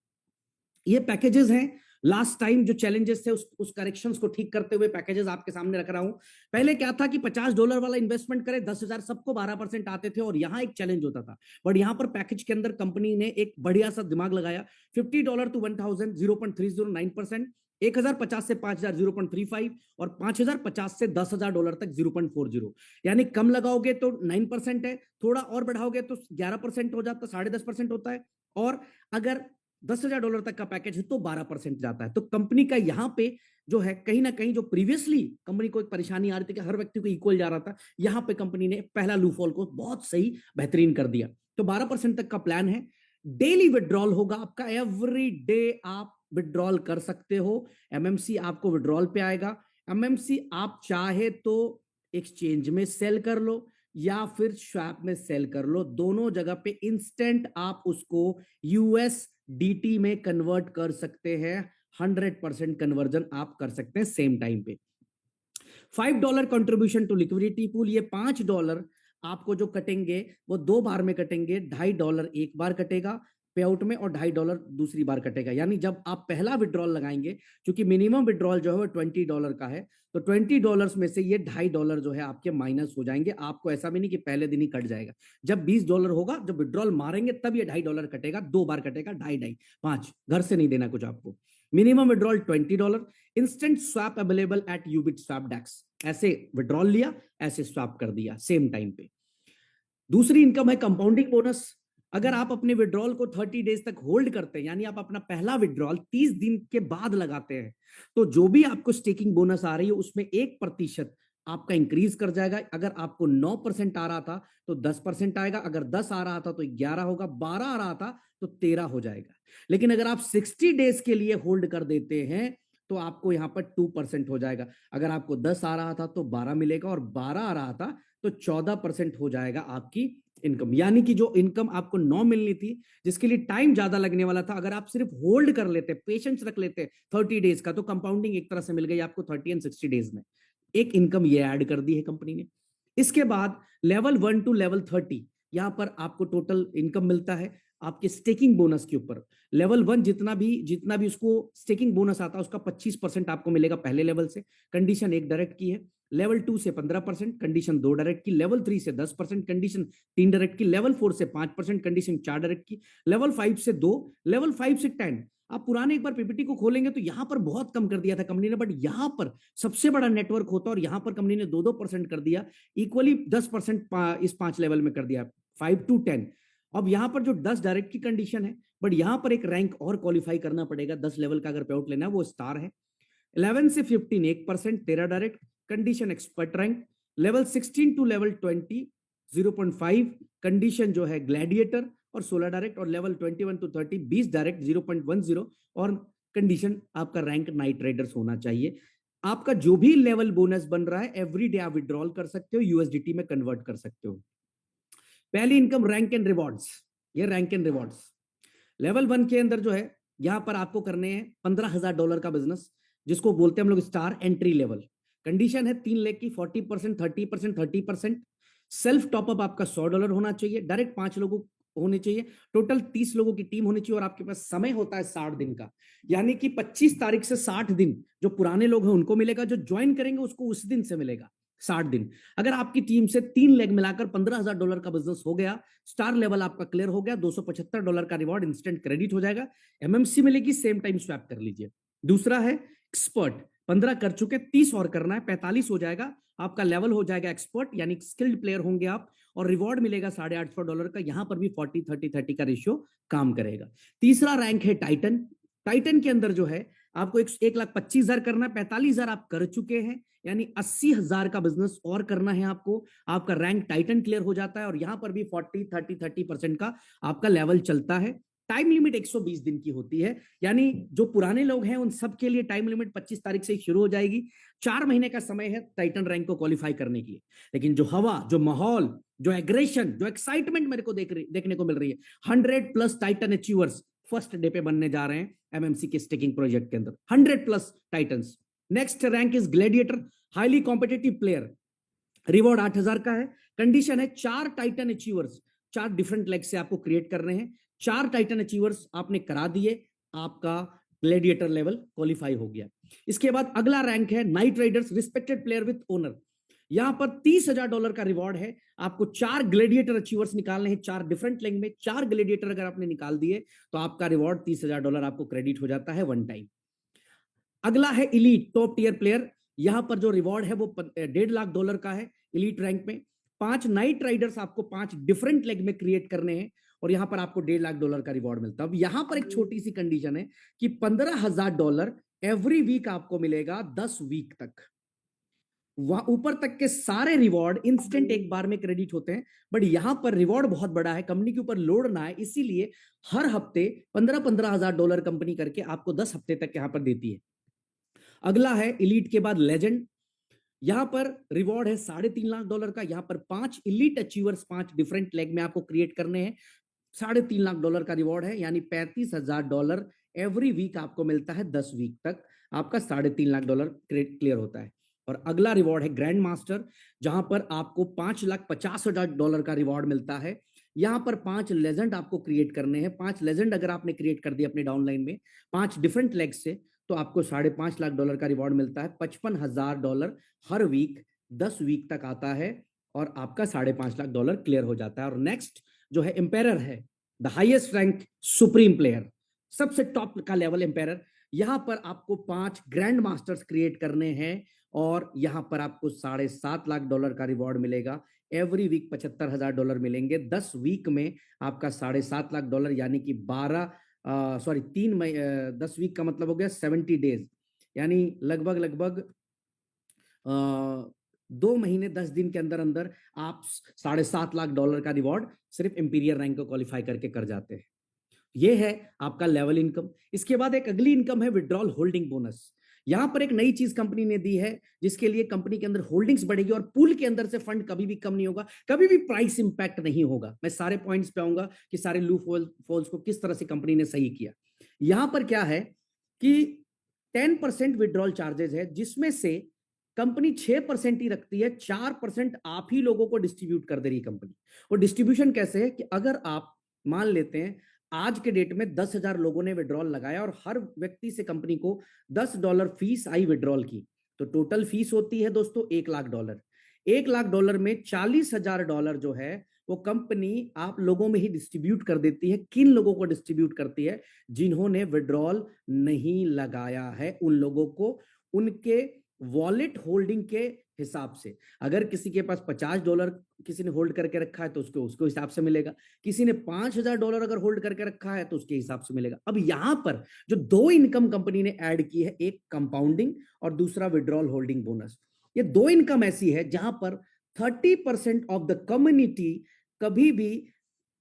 ये पैकेजेस हैं। लास्ट टाइम जो चैलेंजेस थे उस करेक्शंस को ठीक करते हुए पैकेजेस आपके सामने रख रहा हूं। पहले क्या था कि $50 वाला इन्वेस्टमेंट करे 10,000 सबको 12% आते थे और यहां एक चैलेंज होता था। बट यहां पर पैकेज के अंदर कंपनी ने एक बढ़िया सा दिमाग लगाया। $50 to 1,000 0.309%, 1,050 से 5,000 0.35 और 5,050 से $10,000 तक 0.40। यानी कम लगाओगे तो 9% है, थोड़ा और बढ़ाओगे तो 11% हो जाता, 10.5% होता है, और अगर $10,000 तक का पैकेज है तो 12% जाता है। तो कंपनी का यहां पे जो है कहीं ना कहीं जो प्रीवियसली कंपनी को एक परेशानी आ रही थी कि हर व्यक्ति को इक्वल जा रहा था, यहां पे कंपनी ने पहला लूफॉल को बहुत सही बेहतरीन कर दिया। तो 12% तक का प्लान है। डेली विड्रॉल होगा आपका, एवरी डे आप विड्रॉल कर सकते हो। एमएमसी आपको विड्रॉल पे आएगा। एमएमसी आप चाहे तो एक्सचेंज में सेल कर लो, या फिर स्वैप में सेल कर लो, दोनों जगह पे इंस्टेंट आप उसको यूएसडीटी में कन्वर्ट कर सकते हैं। 100% कन्वर्जन आप कर सकते हैं सेम टाइम पे। $5 कंट्रीब्यूशन टू लिक्विडिटी पूल, ये $5 आपको जो कटेंगे वो 2 बार में कटेंगे। $2.5 एक बार कटेगा पे आउट में और $2.5 दूसरी बार कटेगा। यानी जब आप पहला विड्रॉल लगाएंगे, क्योंकि मिनिमम विड्रॉल जो है वो $20 का है, तो $20 में से ये $2.5 जो है आपके माइनस हो जाएंगे। आपको ऐसा भी नहीं कि पहले दिन ही कट जाएगा। जब $20 होगा, जब विड्रॉल मारेंगे तब ये $2.5 कटेगा, 2 बार कटेगा, 2.5 5 घर से नहीं देना कुछ आपको। Minimum withdrawal $20, instant swap available at Ubit swap DEX. ऐसे विड्रॉल लिया, ऐसे स्वैप कर दिया सेम टाइम पे। दूसरी इनकम है कंपाउंडिंग बोनस। अगर आप अपने विड्रॉल को 30 डेज तक होल्ड करते हैं, यानी आप अपना पहला विड्रॉल 30 दिन के बाद लगाते हैं, तो जो भी आपको स्टेकिंग बोनस आ रही है उसमें 1% आपका इंक्रीज कर जाएगा। अगर आपको 9% आ रहा था तो 10% आएगा, अगर 10 आ रहा था तो 11 होगा, 12 आ रहा था तो 13 हो जाएगा। लेकिन अगर आप 60 डेज के लिए होल्ड कर देते हैं तो आपको यहां पर 2% हो जाएगा। अगर आपको 10 आ रहा था तो 12 मिलेगा, और 12 आ रहा था तो 14% हो जाएगा आपकी इनकम। यानी कि जो इनकम आपको 9 मिलनी थी, जिसके लिए टाइम ज्यादा लगने वाला था, अगर आप सिर्फ होल्ड कर लेते, पेशेंस रख लेते 30 डेज का, तो कंपाउंडिंग एक तरह से मिल गई आपको 30 एंड 60 डेज में। एक इनकम ये ऐड कर दी है कंपनी ने। इसके बाद लेवल 1 टू लेवल 30, यहां पर आपको टोटल इनकम मिलता है आपके स्टेकिंग बोनस के ऊपर। लेवल 1 जितना भी उसको स्टेकिंग बोनस आता है उसका 25% आपको मिलेगा पहले लेवल से। कंडीशन 1 डायरेक्ट की है। लेवल 2 से 15%, कंडीशन 2 डायरेक्ट की। लेवल 3 से 10%, कंडीशन 3 डायरेक्ट की। लेवल 4 से 5%, कंडीशन 4 डायरेक्ट की। लेवल 5 से 2, लेवल 5 से 10। आप पुराने एक बार पीपीटी को खोलेंगे तो यहां पर बहुत कम कर दिया था कंपनी ने, बट यहां पर सबसे बड़ा नेटवर्क होता है और यहां पर कंपनी ने 2-2% कर दिया। इक्वली 10% इस 5 लेवल में कर दिया, 5 to 10। अब यहां पर जो 10 डायरेक्ट की कंडीशन है, बट यहां पर एक रैंक और क्वालिफाई करना पड़ेगा। 10 लेवल का अगर पे आउट लेना है वो स्टार है। 11 से 15 1%, 13 direct, condition expert rank. Level 16 to level 20 0.5, condition जो है ग्लैडिएटर और 16 डायरेक्ट। और लेवल 21 टू 30 20 डायरेक्ट 0.10, और कंडीशन आपका रैंक नाइट राइडर्स होना चाहिए। आपका जो भी लेवल बोनस बन रहा है एवरी डे आप विड्रॉल कर सकते हो, यूएसडीटी में कन्वर्ट कर सकते हो। पहली इनकम रैंक एंड रिवॉर्ड्स। ये रैंक एंड रिवॉर्ड्स लेवल 1 के अंदर जो है, यहां पर आपको करने हैं $15,000 का बिजनेस, जिसको बोलते हैं हम लोग स्टार एंट्री लेवल। कंडीशन है 3 लाख की, 40%, 30%, 30%। सेल्फ टॉपअप आपका $100 होना चाहिए। डायरेक्ट 5 लोगों होने चाहिए। टोटल 30 लोगों की टीम होनी चाहिए, और आपके पास समय होता है 60 दिन का। यानी कि 25 तारीख से 60 दिन जो पुराने लोग हैं उनको मिलेगा, जो ज्वाइन करेंगे उसको उस दिन से मिलेगा 60 दिन। अगर आपकी टीम से 3 लेग मिलाकर $15,000 का बिजनेस हो गया, स्टार लेवल आपका क्लियर हो गया, $275 का रिवॉर्ड इंस्टेंट क्रेडिट हो जाएगा। एमएमसी मिलेगी, सेम टाइम स्वैप कर लीजिए। दूसरा है एक्सपर्ट। 15 कर चुके, 30 और करना है, 45 हो जाएगा, आपका लेवल हो जाएगा एक्सपर्ट, यानी स्किल्ड प्लेयर होंगे आप, और रिवॉर्ड मिलेगा $850 का। यहां पर भी 40-30-30 का रेशियो काम करेगा। तीसरा रैंक है टाइटन। टाइटन के अंदर जो है आपको 1,25,000 करना है, 45,000 आप कर चुके हैं, यानी 80,000 का बिजनेस और करना है आपको। आपका रैंक टाइटन क्लियर हो जाता है, और यहां पर भी 40-30-30% का आपका लेवल चलता है। टाइम लिमिट 120 दिन की होती है, यानी जो पुराने लोग हैं उन सब के लिए टाइम लिमिट 25 तारीख से शुरू हो जाएगी। 4 महीने का समय है टाइटन रैंक को क्वालिफाई करने के लिए। लेकिन जो हवा, जो माहौल, जो एग्रेशन, जो एक्साइटमेंट मेरे को देखने को मिल रही है, 100+ टाइटन अचीवर्स फर्स्ट डे पे बनने जा रहे हैं एमएमसी के स्टेकिंग प्रोजेक्ट के अंदर। 100+ titans. Next rank is gladiator, highly competitive player. Reward 8,000 का है। कंडीशन है 4 टाइटन अचीवर्स, 4 डिफरेंट लेग से आपको क्रिएट करने हैं। 4 टाइटन अचीवर्स आपने करा दिए, आपका ग्लैडिएटर लेवल क्वालिफाई हो गया। इसके बाद अगला रैंक है night Riders, respected player with owner. यहां पर $30,000 का रिवॉर्ड है। आपको 4 ग्लैडिएटर अचीवर्स निकालने हैं, 4 डिफरेंट लेग में। 4 ग्लैडिएटर अगर आपने निकाल दिए तो आपका रिवॉर्ड $30,000 आपको क्रेडिट हो जाता है 1 टाइम। अगला है इलीट, टॉप टियर प्लेयर। यहां पर जो रिवॉर्ड है वो $1.5 लाख का है इलीट रैंक में। 5 नाइट राइडर्स आपको 5 डिफरेंट लेग में क्रिएट करने हैं, और यहां पर आपको $1.5 लाख का रिवॉर्ड मिलता है। अब यहां पर एक छोटी सी कंडीशन है कि $15,000 एवरी वीक आपको मिलेगा 10 वीक तक। वहां ऊपर तक के सारे रिवॉर्ड इंस्टेंट एक बार में क्रेडिट होते हैं, बट यहां पर रिवॉर्ड बहुत बड़ा है, कंपनी के ऊपर लोड ना है, इसीलिए हर हफ्ते $15,000 कंपनी करके आपको 10 हफ्ते तक यहां पर देती है। अगला है इलीट के बाद लेजेंड। यहां पर रिवॉर्ड है $3.5 लाख का। यहां पर 5 इलीट अचीवर्स 5 डिफरेंट लेग में आपको क्रिएट करने हैं। $3.5 लाख का रिवॉर्ड है, यानी $35,000 एवरी वीक आपको मिलता है। 10 वीक तक आपका $3.5 लाख क्लियर होता है। और अगला रिवॉर्ड है ग्रैंड मास्टर, जहां पर आपको $5,50,000 का रिवॉर्ड मिलता है। यहां पर 5 लेजेंड आपको क्रिएट करने हैं। 5 लेजेंड अगर आपने क्रिएट कर दिए अपने डाउनलाइन में 5 डिफरेंट लेग से, तो आपको $5.5 लाख का रिवॉर्ड मिलता है। $55,000 हर वीक 10 वीक तक आता है और आपका $5.5 लाख क्लियर हो जाता है। और नेक्स्ट जो है एम्पायर है, the highest rank supreme player, सबसे टॉप का लेवल एम्पायर। यहां पर आपको 5 ग्रैंड मास्टर्स क्रिएट करने हैं और यहां पर आपको $7.5 लाख का रिवॉर्ड मिलेगा। एवरी वीक $75,000 मिलेंगे। 10 वीक में आपका $7.5 लाख, यानी कि 10 वीक का मतलब हो गया 70 डेज, यानी लगभग लगभग 2 महीने 10 दिन के अंदर अंदर आप $7.5 लाख का रिवॉर्ड सिर्फ इंपीरियर रैंक को क्वालिफाई करके कर जाते हैं। ये है आपका लेवल इनकम। इसके बाद एक अगली इनकम है विड्रॉल होल्डिंग बोनस। यहां पर एक नई चीज कंपनी ने दी है, जिसके लिए कंपनी के अंदर होल्डिंग्स बढ़ेगी और पूल के अंदर से फंड कभी भी कम नहीं होगा, कभी भी प्राइस इंपैक्ट नहीं होगा। मैं सारे पॉइंट्स पे आऊंगा कि सारे लूप होल्स को किस तरह से कंपनी ने सही किया। यहां पर क्या है कि 10% विड्रॉल चार्जेस है, जिसमें से कंपनी 6% ही रखती है, 4% आप ही लोगों को डिस्ट्रीब्यूट कर दे रही कंपनी। और डिस्ट्रीब्यूशन कैसे है कि अगर आप मान लेते हैं आज के डेट में 10,000 लोगों ने विड्रॉल लगाया और हर व्यक्ति से कंपनी को $10 फीस आई विड्रॉल की, तो टोटल फीस होती है दोस्तों $1 लाख। $1 लाख में $40,000 जो है वो कंपनी आप लोगों में ही डिस्ट्रीब्यूट कर देती है। किन लोगों को डिस्ट्रीब्यूट करती है? जिन्होंने विड्रॉल नहीं लगाया है, उन लोगों को उनके वॉलेट होल्डिंग के हिसाब से। अगर किसी के पास $50 किसी ने होल्ड करके रखा है तो उसको हिसाब से मिलेगा। किसी ने $5,000 अगर होल्ड करके रखा है तो उसके हिसाब से मिलेगा। अब यहां पर जो 2 इनकम कंपनी ने ऐड की है, एक कंपाउंडिंग और दूसरा विड्रॉल होल्डिंग बोनस। ये 2 इनकम ऐसी है जहां पर 30% ऑफ द कम्युनिटी कभी भी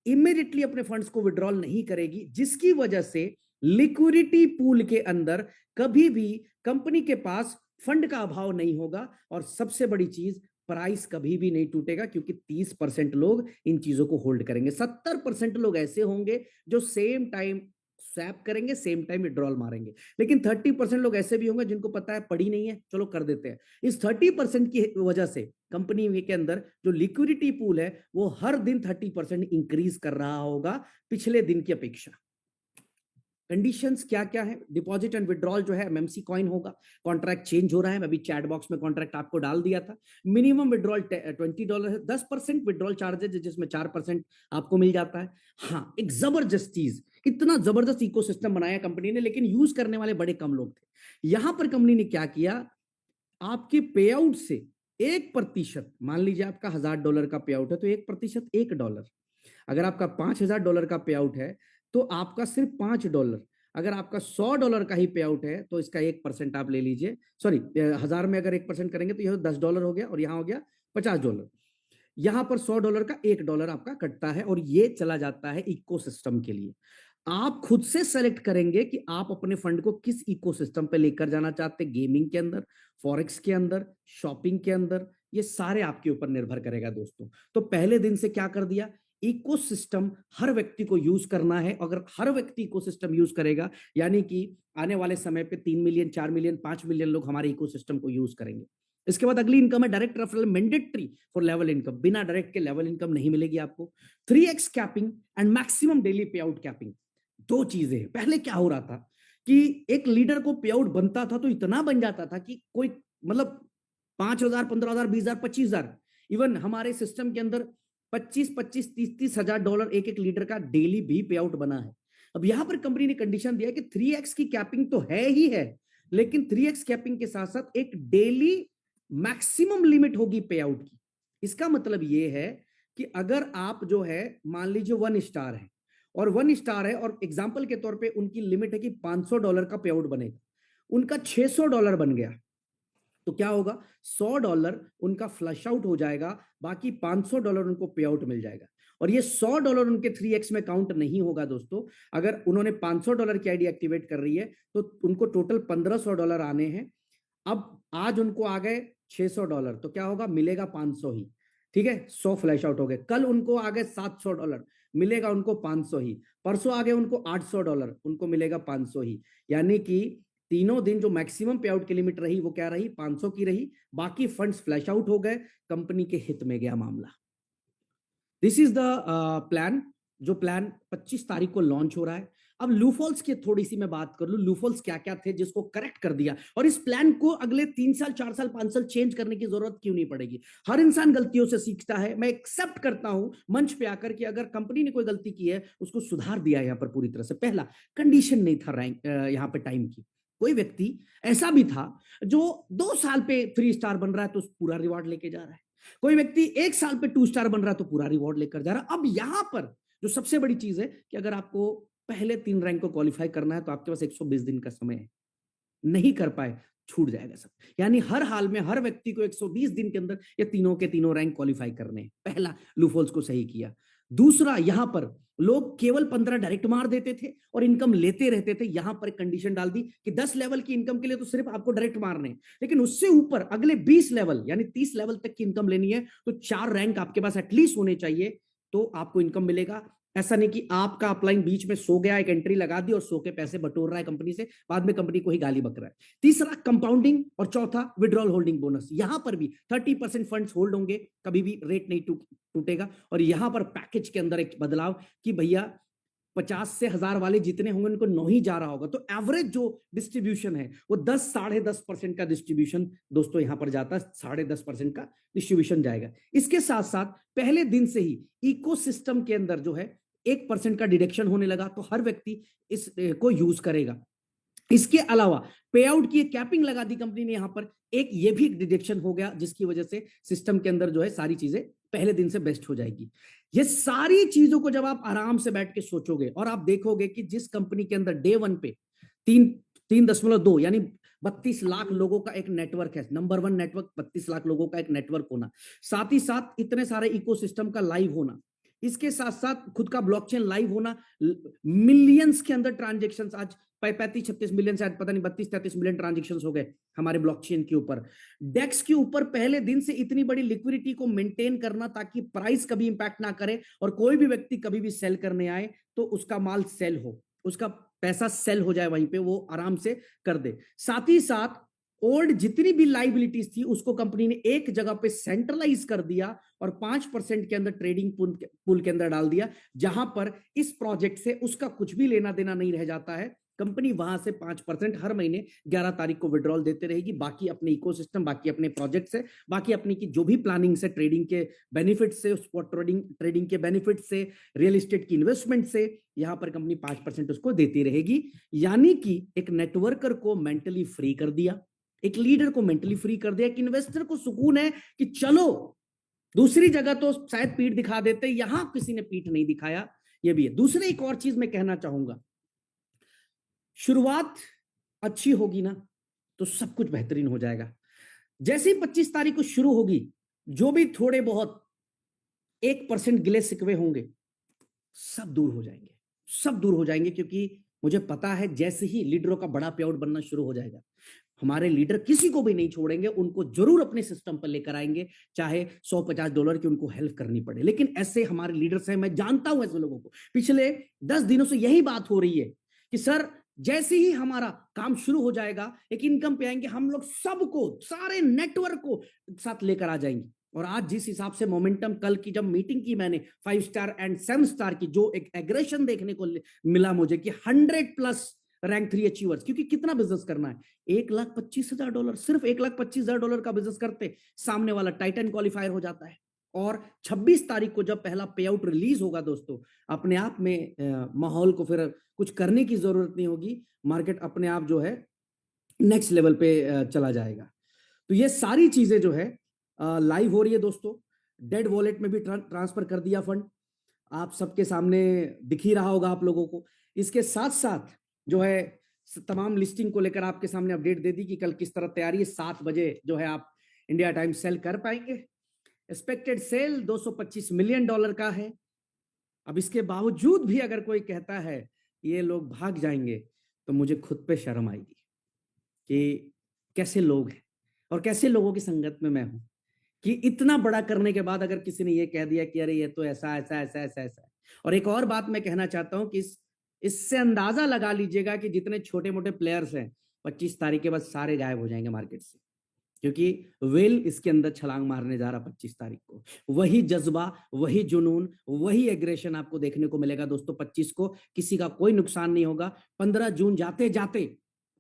इमीडिएटली अपने फंड्स को विड्रॉल नहीं करेगी, जिसकी वजह से लिक्विडिटी पूल के अंदर कभी भी कंपनी के पास फंड का अभाव नहीं होगा। और सबसे बड़ी चीज, प्राइस कभी भी नहीं टूटेगा, क्योंकि 30% लोग इन चीजों को होल्ड करेंगे। 70% लोग ऐसे होंगे जो सेम टाइम स्वैप करेंगे, सेम टाइम विड्रॉल मारेंगे। लेकिन 30% लोग ऐसे भी होंगे जिनको पता है पड़ी नहीं है, चलो कर देते हैं। इस 30% की वजह से कंपनी के अंदर जो लिक्विडिटी पूल है वो हर दिन 30% इंक्रीज कर रहा होगा पिछले दिन की अपेक्षा। कंडीशंस क्या क्या है? डिपॉजिट एंड विड्रॉल जो है एमएमसी कॉइन होगा। कॉन्ट्रैक्ट चेंज हो रहा है, मैं अभी चैट बॉक्स में कॉन्ट्रैक्ट आपको डाल दिया था। मिनिमम विड्रॉल $20 है। 10% विड्रॉल चार्जेज है, जिसमें 4% आपको मिल जाता है। हाँ, एक जबरदस्त चीज, इतना जबरदस्त इकोसिस्टम बनाया कंपनी ने, लेकिन यूज करने वाले बड़े कम लोग थे। यहां पर कंपनी ने क्या किया, आपके पे आउट से 1%, मान लीजिए आपका $1,000 का पे आउट है तो 1% $1। अगर आपका $5,000 का पे आउट है तो आपका सिर्फ $5। अगर आपका $100 का ही पे आउट है तो इसका 1% आप ले लीजिए। सॉरी, 1,000 में अगर 1% करेंगे तो यह $10 हो गया और यहां हो गया $50। यहां पर $100 का $1 आपका कटता है और ये चला जाता है इकोसिस्टम के लिए। आप खुद से सेलेक्ट करेंगे कि आप अपने फंड को किस इकोसिस्टम पे लेकर जाना चाहते हैं। गेमिंग के अंदर, फॉरेक्स के अंदर, शॉपिंग के अंदर, ये सारे आपके ऊपर निर्भर करेगा दोस्तों। तो पहले दिन से क्या कर दिया, इकोसिस्टम हर व्यक्ति को यूज करना है। अगर हर व्यक्ति इकोसिस्टम यूज करेगा, यानी कि आने वाले समय पे 3 मिलियन, 4 मिलियन, 5 मिलियन लोग हमारे इकोसिस्टम को यूज करेंगे। इसके बाद अगली इनकम है direct referral, mandatory for level income. बिना डायरेक्ट के लेवल इनकम नहीं मिलेगी आपको। 3x capping and maximum daily पे आउट कैपिंग, 2 चीजें हैं। पहले क्या हो रहा था कि एक लीडर को पे आउट बनता था तो इतना बन जाता था कि कोई मतलब 5,000, 15,000, 20,000, 25,000, इवन हमारे सिस्टम के अंदर 25, 25, 30 हजार डॉलर एक एक लीडर का डेली भी पे आउट बना है। अब यहां पर कंपनी ने कंडीशन दिया कि 3x की कैपिंग तो है ही है, लेकिन 3x कैपिंग के साथ साथ एक डेली मैक्सिमम लिमिट होगी पे आउट की। इसका मतलब यह है कि अगर आप जो है मान लीजिए 1 स्टार है और 1 स्टार है और एग्जांपल के तौर पे उनकी लिमिट है कि $500 का पे आउट बनेगा, उनका $600 बन गया तो क्या होगा, $100 उनका फ्लश आउट हो जाएगा, बाकी $500 उनको पे आउट मिल जाएगा। और ये $100 उनके 3x में काउंट नहीं होगा दोस्तों। अगर उन्होंने $500 की आईडी एक्टिवेट कर रही है तो उनको टोटल $1,500 आने हैं। अब आज उनको आ गए $600, तो क्या होगा, मिलेगा 500 ही। ठीक है, 100 फ्लैश आउट हो गए। कल उनको आ गए $700, मिलेगा उनको 500 ही। परसों आ गए उनको $800, उनको मिलेगा 500 ही। यानी कि तीनों दिन जो मैक्सिमम पे आउट की लिमिट रही वो क्या रही, 500 की रही। बाकी फंड्स फ्लैश आउट हो गए, कंपनी के हित में गया मामला। दिस इज द प्लान, जो प्लान 25 तारीख को लॉन्च हो रहा है। अब लूफॉल्स की थोड़ी सी मैं बात कर लूं, लूफॉल्स क्या क्या थे जिसको करेक्ट कर दिया, और इस प्लान को अगले 3 साल 4 साल 5 साल चेंज करने की जरूरत क्यों नहीं पड़ेगी। हर इंसान गलतियों से सीखता है। मैं एक्सेप्ट करता हूं मंच पे आकर कि अगर कंपनी ने कोई गलती की है उसको सुधार दिया है यहां पर पूरी तरह से। पहला, कंडीशन नहीं था रैंक यहां पे टाइम की। कोई व्यक्ति ऐसा भी था जो 2 साल पे 3 स्टार बन रहा है तो पूरा रिवॉर्ड लेके जा रहा है। कोई व्यक्ति 1 साल पे 2 स्टार बन रहा है तो पूरा रिवॉर्ड लेकर जा रहा है। अब यहां पर जो सबसे बड़ी चीज है कि अगर आपको पहले 3 रैंक को क्वालिफाई करना है तो आपके पास 120 दिन का समय है। नहीं कर पाए, छूट जाएगा सब। यानी हर हाल में हर व्यक्ति को 120 दिन के अंदर ये तीनों के तीनों रैंक क्वालिफाई करने हैं। पहला, लूफोल्स को सही किया। दूसरा, यहां पर लोग केवल 15 डायरेक्ट मार देते थे और इनकम लेते रहते थे। यहां पर एक कंडीशन डाल दी कि 10 लेवल की इनकम के लिए तो सिर्फ आपको डायरेक्ट मारने, लेकिन उससे ऊपर अगले 20 लेवल यानी 30 लेवल तक की इनकम लेनी है तो 4 रैंक आपके पास एटलीस्ट होने चाहिए, तो आपको इनकम मिलेगा। ऐसा नहीं कि आपका अपलाइन बीच में सो गया, एक एंट्री लगा दी और सो के पैसे बटोर रहा है कंपनी से, बाद में कंपनी को ही गाली बक रहा है। तीसरा, कंपाउंडिंग, और चौथा, विड्रॉल होल्डिंग बोनस। यहां पर भी 30% फंड्स होल्ड होंगे, कभी भी रेट नहीं टूटेगा। और यहां पर पैकेज के अंदर एक बदलाव कि भैया 50 से 1000 वाले जितने होंगे उनको 9 ही जा रहा होगा, तो एवरेज जो डिस्ट्रीब्यूशन है वो 10 10.5% का डिस्ट्रीब्यूशन दोस्तों यहां पर जाता है। 10.5% का डिस्ट्रीब्यूशन जाएगा। इसके साथ साथ पहले दिन से ही इकोसिस्टम के अंदर जो है 1% का डिडक्शन होने लगा, तो हर व्यक्ति इस को यूज करेगा। इसके अलावा पे आउट की कैपिंग लगा दी कंपनी ने यहां पर, एक ये भी डिडक्शन हो गया जिसकी वजह से सिस्टम के अंदर जो है सारी चीजें पहले दिन से बेस्ट हो जाएगी। ये सारी चीजों को जब आप आराम से बैठ के सोचोगे और आप देखोगे कि जिस कंपनी के अंदर डे 1 पे 3.2 यानी 32 लाख लोगों का एक नेटवर्क है, नंबर 1 नेटवर्क, 32 लाख लोगों का एक नेटवर्क होना, साथ ही साथ इतने सारे इकोसिस्टम का लाइव होना, इसके साथ साथ खुद का ब्लॉकचेन लाइव होना, मिलियंस के अंदर ट्रांजेक्शन, आज 35-36 मिलियन से पता नहीं 32-33 मिलियन ट्रांजेक्शन हो गए हमारे ब्लॉकचेन के ऊपर। डेक्स के ऊपर पहले दिन से इतनी बड़ी लिक्विडिटी को मेंटेन करना ताकि प्राइस कभी इंपैक्ट ना करे और कोई भी व्यक्ति कभी भी सेल करने आए तो उसका माल सेल हो, उसका पैसा सेल हो जाए, वहीं पे वो आराम से कर दे। साथ ही साथ ओल्ड जितनी भी लाइबिलिटीज थी उसको कंपनी ने एक जगह पे सेंट्रलाइज कर दिया और 5% के अंदर ट्रेडिंग पूल के अंदर डाल दिया, जहां पर इस प्रोजेक्ट से उसका कुछ भी लेना देना नहीं रह जाता है। कंपनी वहां से 5% हर महीने 11 तारीख को विड्रॉल देते रहेगी, बाकी अपने इकोसिस्टम, बाकी अपने प्रोजेक्ट से, बाकी अपनी की जो भी प्लानिंग से, ट्रेडिंग के बेनिफिट से, स्पॉट ट्रेडिंग के बेनिफिट से, रियल एस्टेट की इन्वेस्टमेंट से, यहां पर कंपनी 5% उसको देती रहेगी। यानी कि एक नेटवर्कर को मेंटली फ्री कर दिया, एक लीडर को मेंटली फ्री कर दिया, एक इन्वेस्टर को सुकून है कि चलो दूसरी जगह तो शायद पीठ दिखा देते, यहां किसी ने पीठ नहीं दिखाया। ये भी है। दूसरे एक और चीज मैं कहना चाहूंगा, शुरुआत अच्छी होगी ना तो सब कुछ बेहतरीन हो जाएगा। जैसे ही 25 तारीख को शुरू होगी, जो भी थोड़े बहुत 1% गिले सिकवे होंगे सब दूर हो जाएंगे, सब दूर हो जाएंगे, क्योंकि मुझे पता है जैसे ही लीडरों का बड़ा पे आउट बनना शुरू हो जाएगा, हमारे लीडर किसी को भी नहीं छोड़ेंगे, उनको जरूर अपने सिस्टम पर लेकर आएंगे, चाहे $150 की उनको हेल्प करनी पड़े। लेकिन ऐसे हमारे लीडर्स हैं, मैं जानता हूं ऐसे लोगों को। पिछले 10 दिनों से यही बात हो रही है कि सर जैसे ही हमारा काम शुरू हो जाएगा, एक इनकम पे आएंगे, हम लोग सबको, सारे नेटवर्क को साथ लेकर आ जाएंगे। और आज जिस हिसाब से मोमेंटम, कल की जब मीटिंग की मैंने 5 स्टार एंड 7 स्टार की, जो एक एग्रेशन देखने को मिला मुझे कि 100+ रैंक 3 अचीवर्स, क्योंकि कितना बिजनेस करना है, $1,25,000, सिर्फ $1,25,000 का बिजनेस करते सामने वाला टाइटन क्वालिफायर हो जाता है। और 26 तारीख को जब पहला पे आउट रिलीज होगा दोस्तों, अपने आप में माहौल को फिर कुछ करने की जरूरत नहीं होगी, मार्केट अपने आप जो है नेक्स्ट लेवल पे चला जाएगा। तो ये सारी चीजें जो है लाइव हो रही है दोस्तों। डेड वॉलेट में भी ट्रांसफर कर दिया फंड, आप सबके सामने दिख ही रहा होगा आप लोगों को। इसके साथ साथ जो है तमाम लिस्टिंग को लेकर आपके सामने अपडेट दे दी कि कल किस तरह तैयारी है। 7 बजे जो है आप इंडिया टाइम सेल कर पाएंगे। एक्सपेक्टेड सेल $225 मिलियन का है। अब इसके बावजूद भी अगर कोई कहता है ये लोग भाग जाएंगे तो मुझे खुद पे शर्म आएगी कि कैसे लोग हैं। और कैसे लोगों की संगत में मैं हूं कि इतना बड़ा करने के बाद अगर किसी ने ये कह दिया कि अरे ये तो ऐसा ऐसा ऐसा ऐसा ऐसा है। और एक और बात मैं कहना चाहता हूं कि इससे अंदाजा लगा लीजिएगा कि जितने छोटे मोटे प्लेयर्स हैं 25 तारीख के बाद सारे गायब हो जाएंगे मार्केट से, क्योंकि वेल इसके अंदर छलांग मारने जा रहा 25 तारीख को। वही जज्बा, वही जुनून, वही एग्रेशन आपको देखने को मिलेगा दोस्तों 25 को। किसी का कोई नुकसान नहीं होगा। 15 जून जाते जाते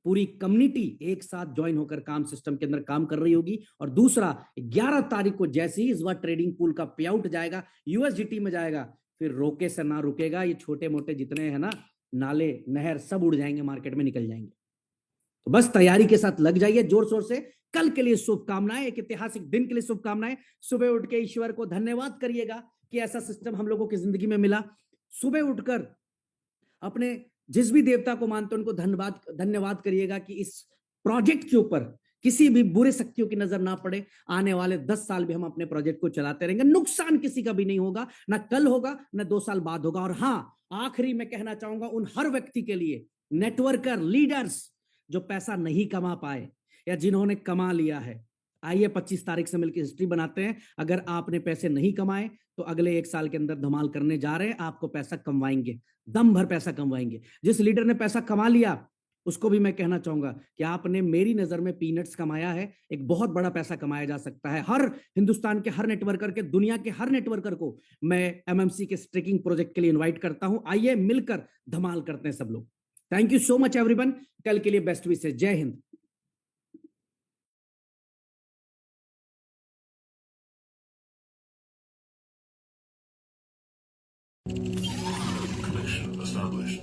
पूरी कम्युनिटी एक साथ ज्वाइन होकर काम सिस्टम के अंदर काम कर रही होगी। और दूसरा 11 तारीख को जैसे ही इस बार ट्रेडिंग पूल का पे आउट जाएगा, यूएसडीटी में जाएगा, फिर रोके से ना रुकेगा। ये छोटे मोटे जितने हैं ना नाले नहर सब उड़ जाएंगे, मार्केट में निकल जाएंगे। तो बस तैयारी के साथ लग जाइए जोर शोर से। कल के लिए शुभकामनाएं, एक ऐतिहासिक दिन के लिए शुभकामनाएं। सुबह उठ के ईश्वर को धन्यवाद करिएगा कि ऐसा सिस्टम हम लोगों की जिंदगी में मिला। सुबह उठकर अपने जिस भी देवता को मानते हैं उनको धन्यवाद करिएगा कि इस प्रोजेक्ट के ऊपर किसी भी बुरे शक्तियों की नजर ना पड़े। आने वाले 10 साल भी हम अपने प्रोजेक्ट को चलाते रहेंगे, नुकसान किसी का भी नहीं होगा, ना कल होगा ना 2 साल बाद होगा। और हाँ, आखिरी में कहना चाहूंगा उन हर व्यक्ति के लिए, नेटवर्कर, लीडर्स जो पैसा नहीं कमा पाए या जिन्होंने कमा लिया है, आइए 25 तारीख से मिलकर हिस्ट्री बनाते हैं। अगर आपने पैसे नहीं कमाए तो अगले 1 साल के अंदर धमाल करने जा रहे हैं। आपको पैसा कमवाएंगे, दम भर पैसा कमवाएंगे। जिस लीडर ने पैसा कमा लिया उसको भी मैं कहना चाहूंगा कि आपने मेरी नजर में पीनट्स कमाया है, एक बहुत बड़ा पैसा कमाया जा सकता है। हर हिंदुस्तान के हर नेटवर्कर के, दुनिया के हर नेटवर्कर को मैं एमएमसी के स्ट्रेकिंग प्रोजेक्ट के लिए इन्वाइट करता हूं। आइए मिलकर धमाल करते हैं सब लोग। Thank you so much everyone. कल के लिए बेस्ट विशेष। जय हिंद। Connection established.